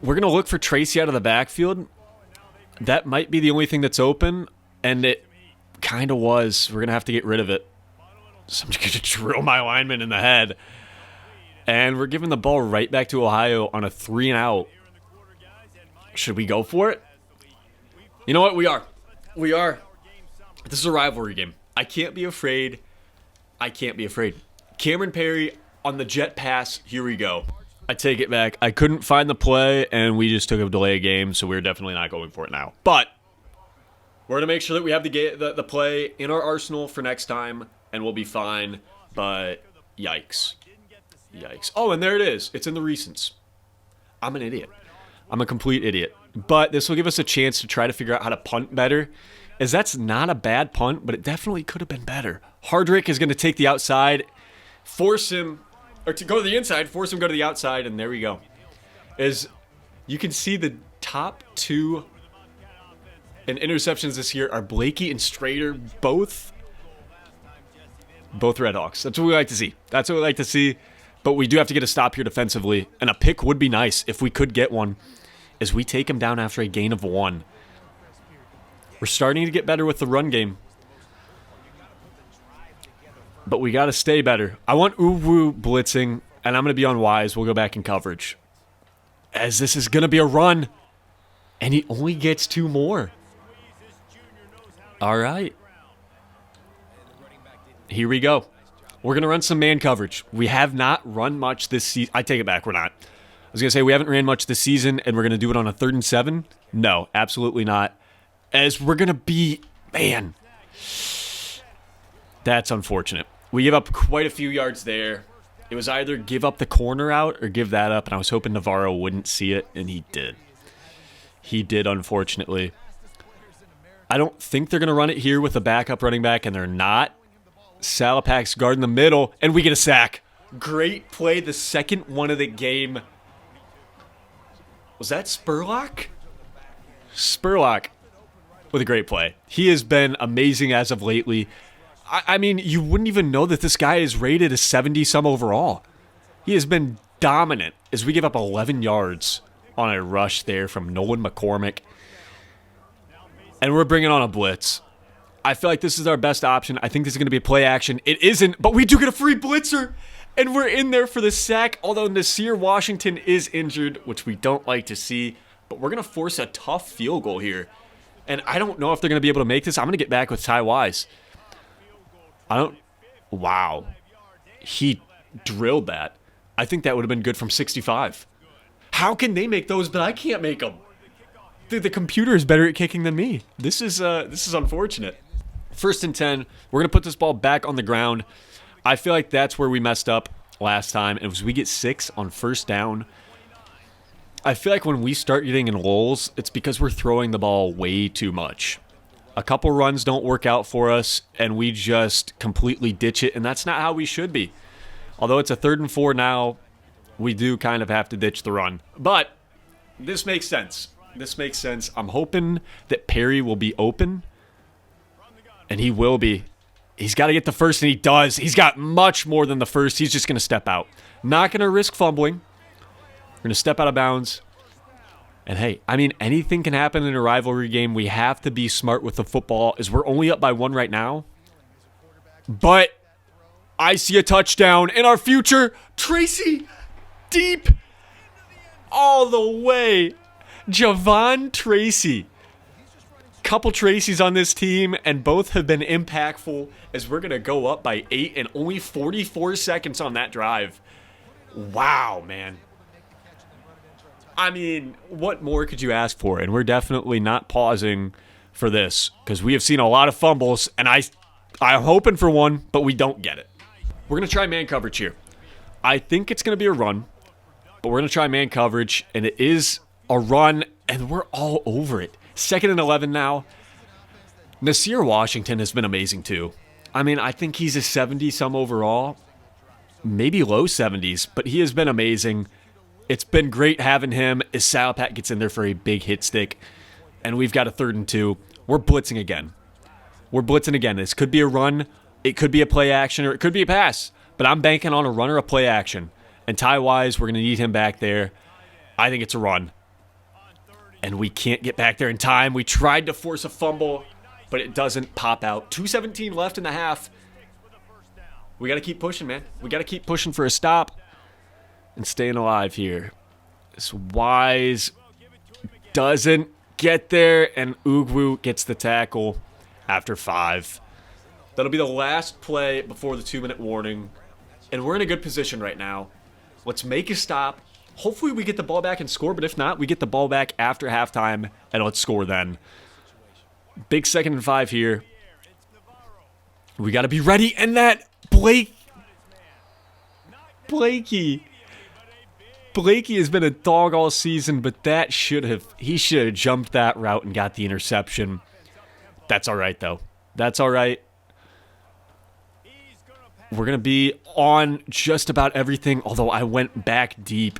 we're going to look for Tracy out of the backfield. That might be the only thing that's open. And it kind of was. We're going to have to get rid of it. So I'm just going to drill my lineman in the head. And we're giving the ball right back to Ohio on a 3-and-out. Should we go for it? You know what? We are. We are. This is a rivalry game. I can't be afraid. I can't be afraid. Cameron Perry on the jet pass. Here we go. I take it back. I couldn't find the play, and we just took a delay game, so we're definitely not going for it now. But we're going to make sure that we have the play in our arsenal for next time, and we'll be fine. But yikes. Yikes. Oh, and there it is. It's in the recents. I'm an idiot. I'm a complete idiot. But this will give us a chance to try to figure out how to punt better, as that's not a bad punt, but it definitely could have been better. Hardrick is going to take the outside, force him, or to go to the inside, force him to go to the outside, and there we go. As you can see, the top two in interceptions this year are Blakey and Strader, both Redhawks. That's what we like to see. That's what we like to see. But we do have to get a stop here defensively, and a pick would be nice if we could get one, as we take him down after a gain of 1. We're starting to get better with the run game, but we got to stay better. I want Uwu blitzing, and I'm going to be on Wise. We'll go back in coverage, as this is going to be a run, and he only gets 2 more. All right. Here we go. We're going to run some man coverage. We have not run much this season. I take it back. We're not. I was going to say we haven't ran much this season, and we're going to do it on a 3rd and 7. No, absolutely not. As we're going to be, man, that's unfortunate. We give up quite a few yards there. It was either give up the corner out or give that up, and I was hoping Navarro wouldn't see it, and he did. He did, unfortunately. I don't think they're going to run it here with a backup running back, and they're not. Salopak's guarding the middle, and we get a sack. Great play, the second one of the game. Was that Spurlock? Spurlock with a great play. He has been amazing as of lately. I mean, you wouldn't even know that this guy is rated a 70-some overall. He has been dominant as we give up 11 yards on a rush there from Nolan McCormick. And we're bringing on a blitz. I feel like this is our best option. I think this is going to be a play action. It isn't, but we do get a free blitzer. And we're in there for the sack, although Nasir Washington is injured, which we don't like to see. But we're going to force a tough field goal here. And I don't know if they're going to be able to make this. I'm going to get back with Ty Wise. Wow. He drilled that. I think that would have been good from 65. How can they make those, but I can't make them? The computer is better at kicking than me. This is unfortunate. 1st and 10. We're going to put this ball back on the ground. I feel like that's where we messed up last time. It was we get 6 on 1st down. I feel like when we start getting in lulls, it's because we're throwing the ball way too much. A couple runs don't work out for us, and we just completely ditch it, and that's not how we should be. Although it's a 3rd and 4 now, we do kind of have to ditch the run. But this makes sense. This makes sense. I'm hoping that Perry will be open, and he will be. He's got to get the first, and he does. He's got much more than the first. He's just going to step out. Not going to risk fumbling. We're going to step out of bounds. And hey, I mean, anything can happen in a rivalry game. We have to be smart with the football, as we're only up by 1 right now. But I see a touchdown in our future. Tracy, deep, all the way. Javon Tracy. Couple Tracys on this team, and both have been impactful, as we're going to go up by 8 and only 44 seconds on that drive. Wow, man. I mean, what more could you ask for? And we're definitely not pausing for this, because we have seen a lot of fumbles, and I'm hoping for one, but we don't get it. We're going to try man coverage here. I think it's going to be a run, but we're going to try man coverage, and it is a run, and we're all over it. 2nd and 11 now. Nasir Washington has been amazing too. I mean, I think he's a 70-some overall, maybe low 70s, but he has been amazing. It's been great having him as Salapat gets in there for a big hit stick, and we've got a 3rd and 2. We're blitzing again. We're blitzing again. This could be a run, it could be a play action, or it could be a pass, but I'm banking on a run or a play action. And Ty Wise, we're going to need him back there. I think it's a run. And we can't get back there in time. We tried to force a fumble. but it doesn't pop out. 2:17 left in the half. We got to keep pushing, man. We got to keep pushing for a stop and staying alive here. This Wise doesn't get there, and Ugwu gets the tackle after 5. That'll be the last play before the 2-minute warning, and we're in a good position right now. Let's make a stop. Hopefully we get the ball back and score, but if not, we get the ball back after halftime, and let's score then. Big 2nd and 5 here. We got to be ready, and that Blakey has been a dog all season, but he should have jumped that route and got the interception. That's all right, though. That's all right. We're going to be on just about everything, although I went back deep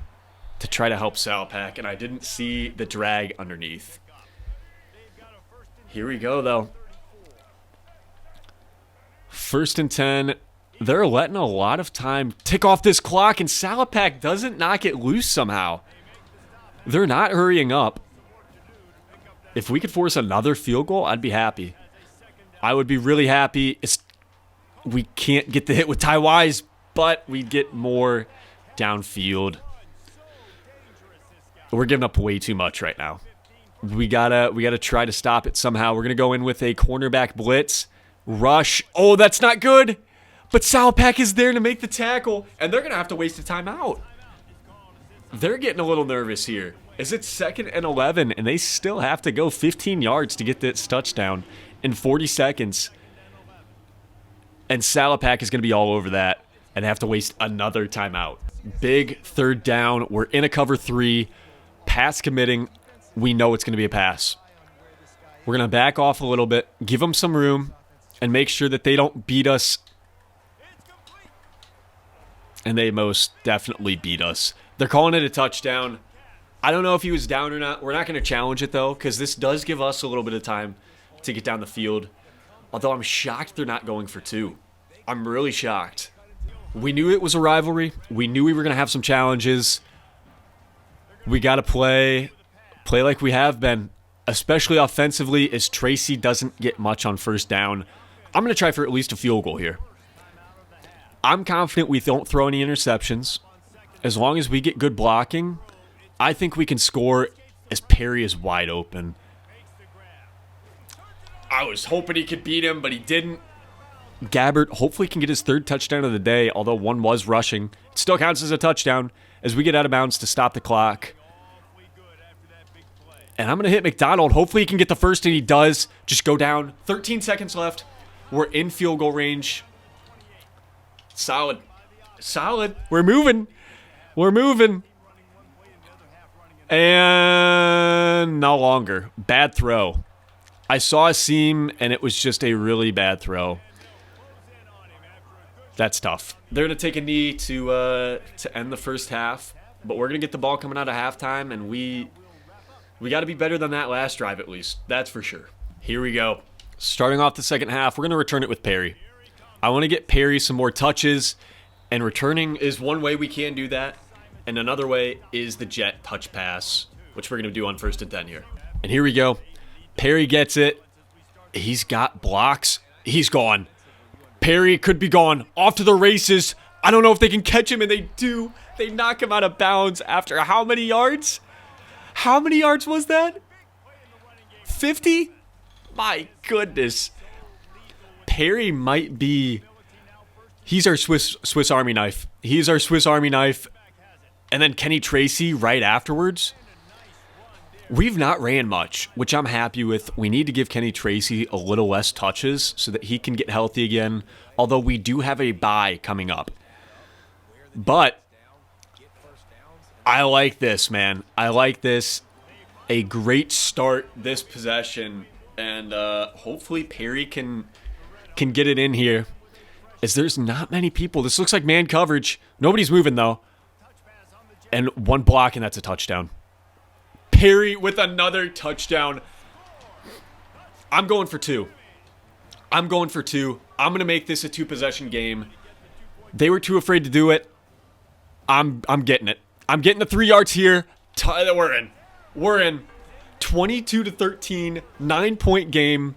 to try to help Salpak, and I didn't see the drag underneath. Here we go, though. 1st and 10. They're letting a lot of time tick off this clock, and Salpak doesn't knock it loose somehow. They're not hurrying up. If we could force another field goal, I'd be happy. I would be really happy. We can't get the hit with Ty Wise, but we get more downfield. We're giving up way too much right now. We gotta try to stop it somehow. We're gonna go in with a cornerback blitz. Rush. Oh, that's not good. But Salpak is there to make the tackle, and they're going to have to waste a timeout. They're getting a little nervous here. As it's 2nd and 11, and they still have to go 15 yards to get this touchdown in 40 seconds. And Salpak is going to be all over that and have to waste another timeout. Big 3rd down. We're in a cover 3. Pass committing. We know it's going to be a pass. We're going to back off a little bit, give them some room, and make sure that they don't beat us. And they most definitely beat us. They're calling it a touchdown. I don't know if he was down or not. We're not going to challenge it, though, because this does give us a little bit of time to get down the field. Although I'm shocked they're not going for 2. I'm really shocked. We knew it was a rivalry. We knew we were going to have some challenges. We got to play like we have been, especially offensively, as Tracy doesn't get much on 1st down. I'm going to try for at least a field goal here. I'm confident we don't throw any interceptions. As long as we get good blocking, I think we can score as Perry is wide open. I was hoping he could beat him, but he didn't. Gabbert hopefully can get his 3rd touchdown of the day, although one was rushing. It still counts as a touchdown as we get out of bounds to stop the clock. And I'm going to hit McDonald. Hopefully he can get the 1st, and he does. Just go down. 13 seconds left. We're in field goal range. Solid. Solid. We're moving. We're moving. And no longer. Bad throw. I saw a seam, and it was just a really bad throw. That's tough. They're going to take a knee to end the 1st half, but we're going to get the ball coming out of halftime, and we got to be better than that last drive at least. That's for sure. Here we go. Starting off the 2nd half, we're going to return it with Perry. I want to get Perry some more touches, and returning is one way we can do that, and another way is the jet touch pass, which we're going to do on 1st and 10 here. And here we go. Perry gets it. He's got blocks. He's gone. Perry could be gone. Off to the races. I don't know if they can catch him, and they do. They knock him out of bounds after how many yards? How many yards was that? 50? My goodness. Perry might be... He's our Swiss Army knife. He's our Swiss Army knife. And then Kenny Tracy right afterwards. We've not ran much, which I'm happy with. We need to give Kenny Tracy a little less touches so that he can get healthy again, although we do have a bye coming up. But I like this, man. I like this. A great start this possession, and hopefully Perry can get it in here, as there's not many people. This looks like man coverage. Nobody's moving, though. And one block, and that's a touchdown. Perry with another touchdown. I'm going for 2. I'm going for 2. I'm going to make this a 2-possession game. They were too afraid to do it. I'm getting it. I'm getting the 3 yards here. We're in. 22-13, 9-point game.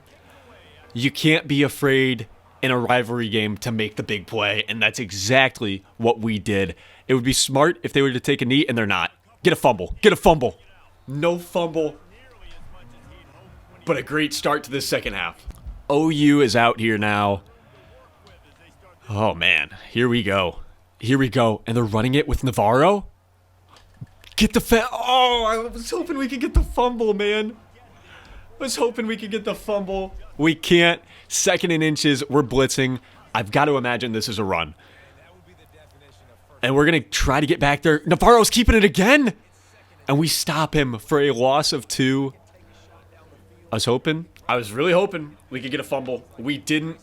You can't be afraid in a rivalry game to make the big play, and that's exactly what we did. It would be smart if they were to take a knee, and they're not. Get a fumble. Get a fumble. No fumble. But a great start to the second half. OU is out here now. Oh, man. Here we go. Here we go. And they're running it with Navarro. Get the oh, I was hoping we could get the fumble, man. I was hoping we could get the fumble. We can't. 2nd and inches. We're blitzing. I've got to imagine this is a run. And we're going to try to get back there. Navarro's keeping it again. And we stop him for a loss of 2. I was really hoping we could get a fumble. We didn't.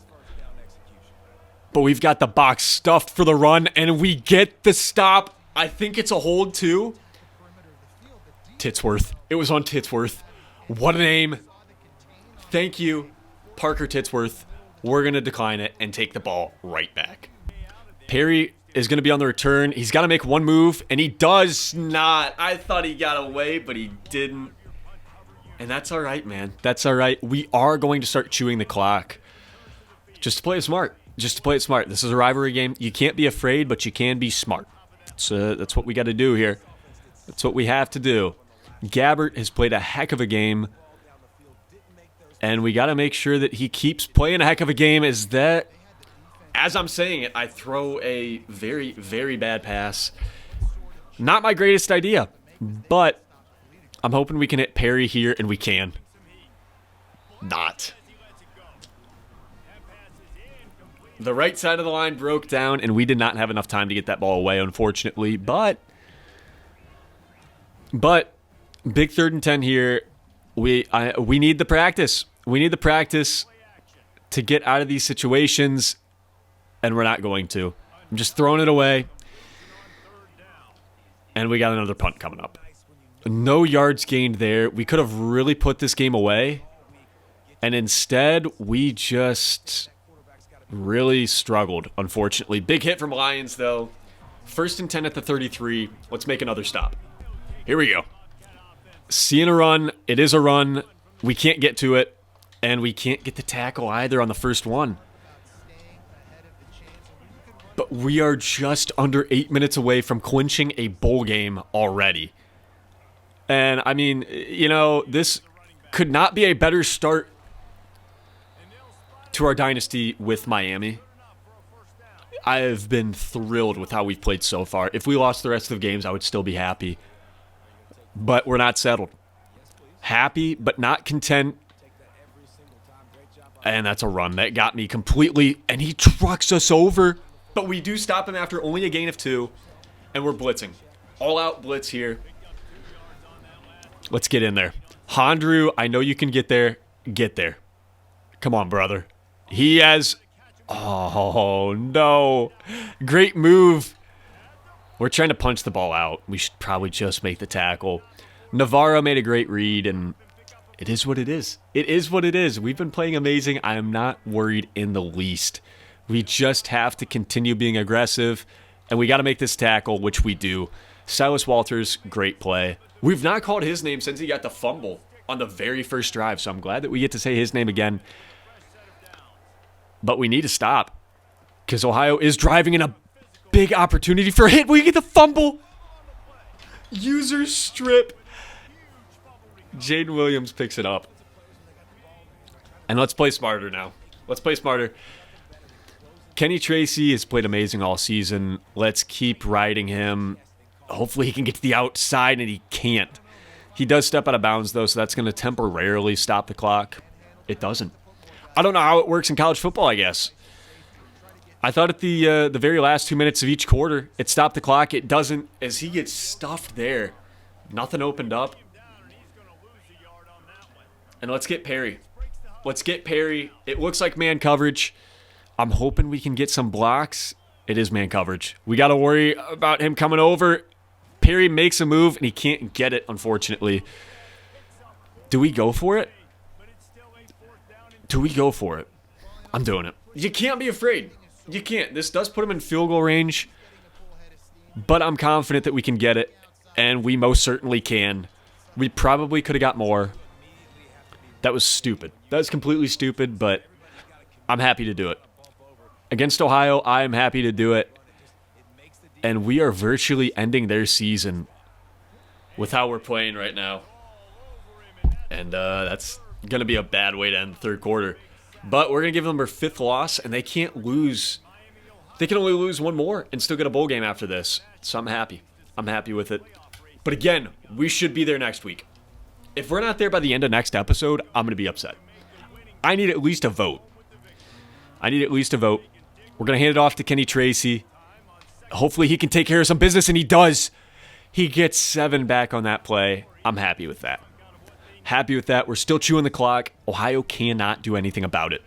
But we've got the box stuffed for the run, and we get the stop. I think it's a hold, too. Titsworth. It was on Titsworth. What a name. Thank you, Parker Titsworth. We're going to decline it and take the ball right back. Perry is going to be on the return. He's got to make one move, and he does not. I thought he got away, but he didn't. And that's all right, man. That's all right. We are going to start chewing the clock. Just to play it smart. Just to play it smart. This is a rivalry game. You can't be afraid, but you can be smart. That's what we got to do here. That's what we have to do. Gabbert has played a heck of a game. And we got to make sure that he keeps playing a heck of a game. As I'm saying it, I throw a very, very bad pass. Not my greatest idea, but I'm hoping we can hit Perry here, and we can. Not. The right side of the line broke down, and we did not have enough time to get that ball away, unfortunately. But big 3rd and 10 here. We need the practice. We need the practice to get out of these situations, and we're not going to. I'm just throwing it away. And we got another punt coming up. No yards gained there. We could have really put this game away. And instead, we just really struggled, unfortunately. Big hit from Lions, though. 1st and 10 at the 33. Let's make another stop. Here we go. Seeing a run. It is a run. We can't get to it. And we can't get the tackle either on the first one. But we are just under 8 minutes away from clinching a bowl game already. And, I mean, you know, this could not be a better start to our dynasty with Miami. I have been thrilled with how we've played so far. If we lost the rest of the games, I would still be happy. But we're not settled. Happy, but not content. And that's a run. That got me completely. And he trucks us over. But we do stop him after only a gain of 2. And we're blitzing. All-out blitz here. Let's get in there. Hondru, I know you can get there. Get there. Come on, brother. He has... Oh, no. Great move. We're trying to punch the ball out. We should probably just make the tackle. Navarro made a great read, and it is what it is. It is what it is. We've been playing amazing. I am not worried in the least. We just have to continue being aggressive, and we got to make this tackle, which we do. Silas Walters, great play. We've not called his name since he got the fumble on the very first drive, so I'm glad that we get to say his name again. But we need to stop because Ohio is driving in a big opportunity for a hit. We get the fumble. User strip. Jaden Williams picks it up. And let's play smarter now. Let's play smarter. Kenny Tracy has played amazing all season. Let's keep riding him. Hopefully he can get to the outside, and he can't. He does step out of bounds, though, so that's going to temporarily stop the clock. It doesn't. I don't know how it works in college football, I guess. I thought at the very last 2 minutes of each quarter, it stopped the clock. It doesn't. As he gets stuffed there, nothing opened up. And let's get Perry. Let's get Perry. It looks like man coverage. I'm hoping we can get some blocks. It is man coverage. We got to worry about him coming over. Perry makes a move, and he can't get it, unfortunately. Do we go for it? Do we go for it? I'm doing it. You can't be afraid. You can't. This does put him in field goal range, but I'm confident that we can get it, and we most certainly can. We probably could have got more. That was stupid. That was completely stupid, but I'm happy to do it. Against Ohio, I am happy to do it. And we are virtually ending their season with how we're playing right now. And that's going to be a bad way to end the third quarter. But we're going to give them their 5th loss, and they can't lose. They can only lose one more and still get a bowl game after this. So I'm happy. I'm happy with it. But again, we should be there next week. If we're not there by the end of next episode, I'm going to be upset. I need at least a vote. We're going to hand it off to Kenny Tracy. Hopefully he can take care of some business, and he does. He gets 7 back on that play. I'm happy with that. We're still chewing the clock. Ohio cannot do anything about it.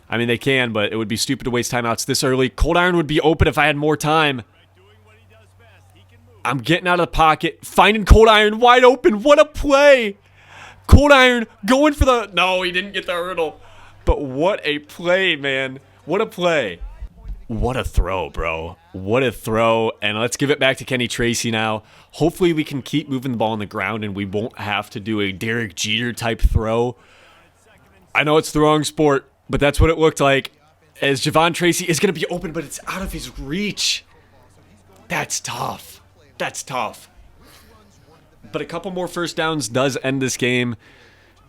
I mean, they can, but it would be stupid to waste timeouts this early. Cold Iron would be open if I had more time. I'm getting out of the pocket, finding Cold Iron wide open. What a play. Cold Iron going for the... No, he didn't get the hurdle. But what a play, man. What a play. What a throw, bro. What a throw. And let's give it back to Kenny Tracy now. Hopefully we can keep moving the ball on the ground and we won't have to do a Derek Jeter type throw. I know it's the wrong sport, but that's what it looked like. As Javon Tracy is going to be open, but it's out of his reach. That's tough. But a couple more first downs does end this game.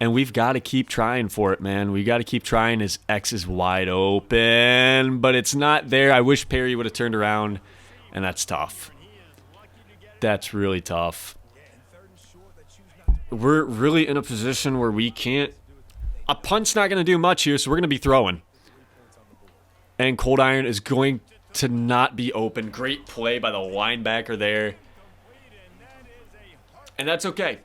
And we've got to keep trying for it, man. We got to keep trying. His X is wide open, but it's not there. I wish Perry would have turned around, and that's tough. That's really tough. We're really in a position where we can't... A punt's not going to do much here, so we're going to be throwing. And Cold Iron is going to not be open. Great play by the linebacker there. And that's okay.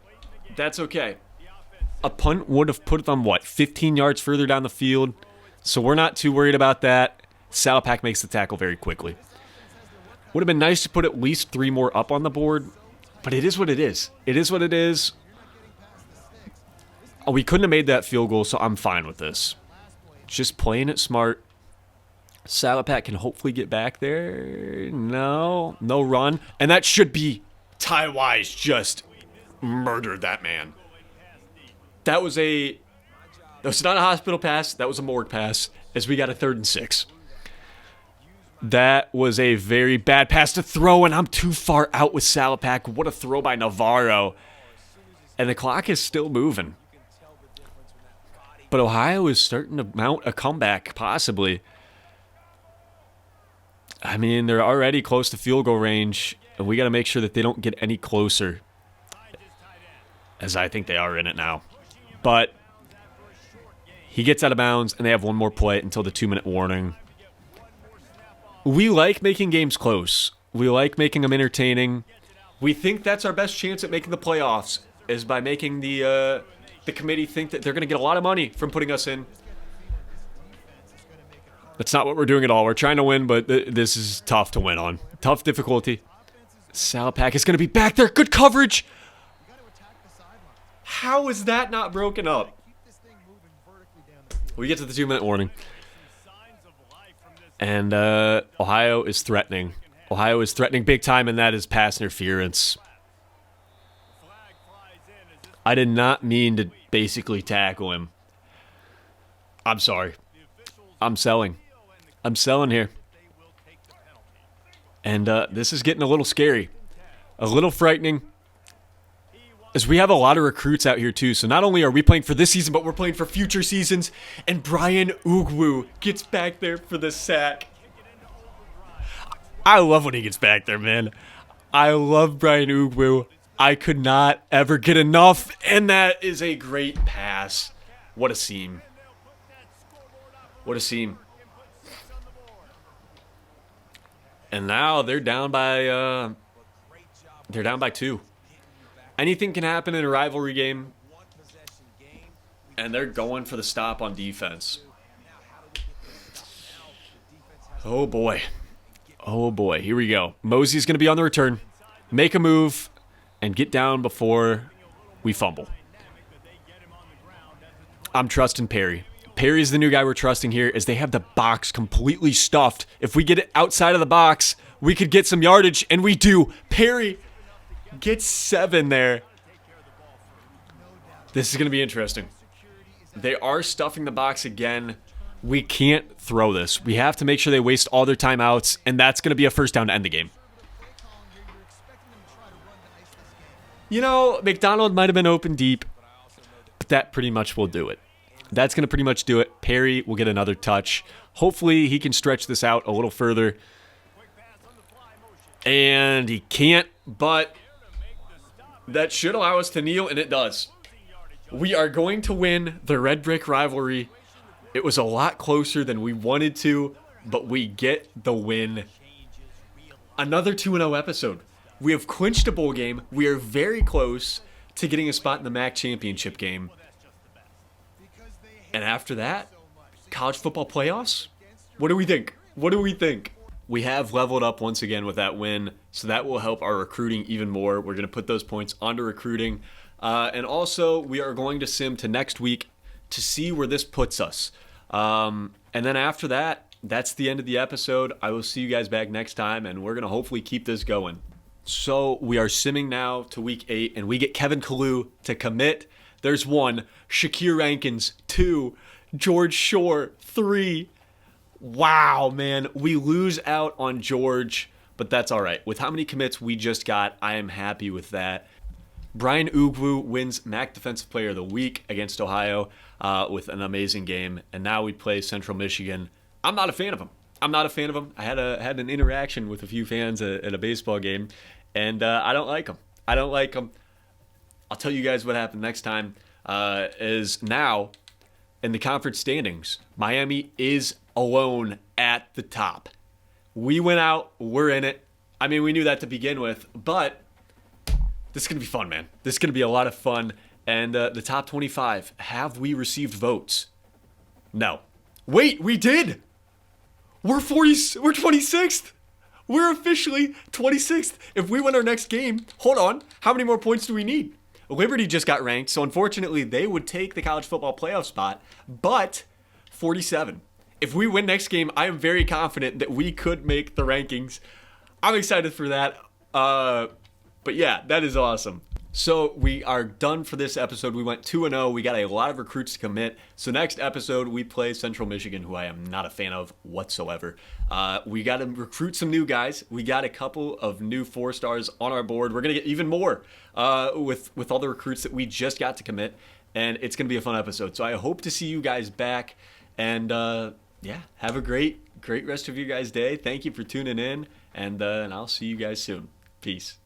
A punt would have put them, 15 yards further down the field. So we're not too worried about that. Salapak makes the tackle very quickly. Would have been nice to put at least 3 more up on the board. But it is what it is. We couldn't have made that field goal, so I'm fine with this. Just playing it smart. Salapak can hopefully get back there. No run. And that should be... Ty Wise just murdered that man. That was not a hospital pass. That was a morgue pass as we got a 3rd and 6. That was a very bad pass to throw, and I'm too far out with Salapak. What a throw by Navarro. And the clock is still moving. But Ohio is starting to mount a comeback, possibly. I mean, they're already close to field goal range, and we got to make sure that they don't get any closer, as I think they are in it now. But he gets out of bounds, and they have one more play until the 2-minute warning. We like making games close. We like making them entertaining. We think that's our best chance at making the playoffs, is by making the committee think that they're going to get a lot of money from putting us in. That's not what we're doing at all. We're trying to win, but this is tough to win on. Tough difficulty. Salapak is going to be back there. Good coverage. How is that not broken up? We get to the 2-minute warning. And Ohio is threatening. Ohio is threatening big time, and that is pass interference. I did not mean to basically tackle him. I'm sorry. I'm selling here. And this is getting a little scary. A little frightening. As we have a lot of recruits out here too. So not only are we playing for this season, but we're playing for future seasons. And Brian Ugwu gets back there for the sack. I love when he gets back there, man. I love Brian Ugwu. I could not ever get enough. And that is a great pass. What a seam. And now they're down by 2. Anything can happen in a rivalry game. And they're going for the stop on defense. Oh boy. Here we go. Mosey's going to be on the return. Make a move and get down before we fumble. I'm trusting Perry. Perry's the new guy we're trusting here, as they have the box completely stuffed. If we get it outside of the box, we could get some yardage, and we do. Perry gets 7 there. This is going to be interesting. They are stuffing the box again. We can't throw this. We have to make sure they waste all their timeouts, and that's going to be a first down to end the game. You know, McDonald might have been open deep, but that pretty much will do it. That's going to pretty much do it. Perry will get another touch. Hopefully, he can stretch this out a little further. And he can't, but that should allow us to kneel, and it does. We are going to win the Red Brick rivalry. It was a lot closer than we wanted to, but we get the win. Another 2-0 episode. We have clinched a bowl game. We are very close to getting a spot in the MAC championship game. And after that, college football playoffs? What do we think? What do we think? We have leveled up once again with that win, so that will help our recruiting even more. We're going to put those points onto recruiting. And also, we are going to sim to next week to see where this puts us. And then after that, that's the end of the episode. I will see you guys back next time, and we're going to hopefully keep this going. So we are simming now to week 8, and we get Kevin Kalu to commit. There's 1, Shakir Rankins, 2, George Shore, 3. Wow, man, we lose out on George, but that's all right. With how many commits we just got, I am happy with that. Brian Ugwu wins MAC Defensive Player of the Week against Ohio with an amazing game. And now we play Central Michigan. I'm not a fan of him. I had an interaction with a few fans at a baseball game, and I don't like him. I'll tell you guys what happened next time. Is now in the conference standings, Miami is alone at the top. We went out. We're in it. I mean, we knew that to begin with, but this is going to be fun, man. This is going to be a lot of fun. And the top 25, have we received votes? No. Wait, we did. We're 26th. We're officially 26th. If we win our next game, hold on. How many more points do we need? Liberty just got ranked, so unfortunately they would take the college football playoff spot, but 47. If we win next game, I am very confident that we could make the rankings. I'm excited for that. But yeah, that is awesome. So we are done for this episode. We went 2-0. We got a lot of recruits to commit. So next episode, we play Central Michigan, who I am not a fan of whatsoever. We got to recruit some new guys. We got a couple of new 4-stars on our board. We're going to get even more with all the recruits that we just got to commit. And it's going to be a fun episode. So I hope to see you guys back. And yeah, have a great rest of your guys' day. Thank you for tuning in. And I'll see you guys soon. Peace.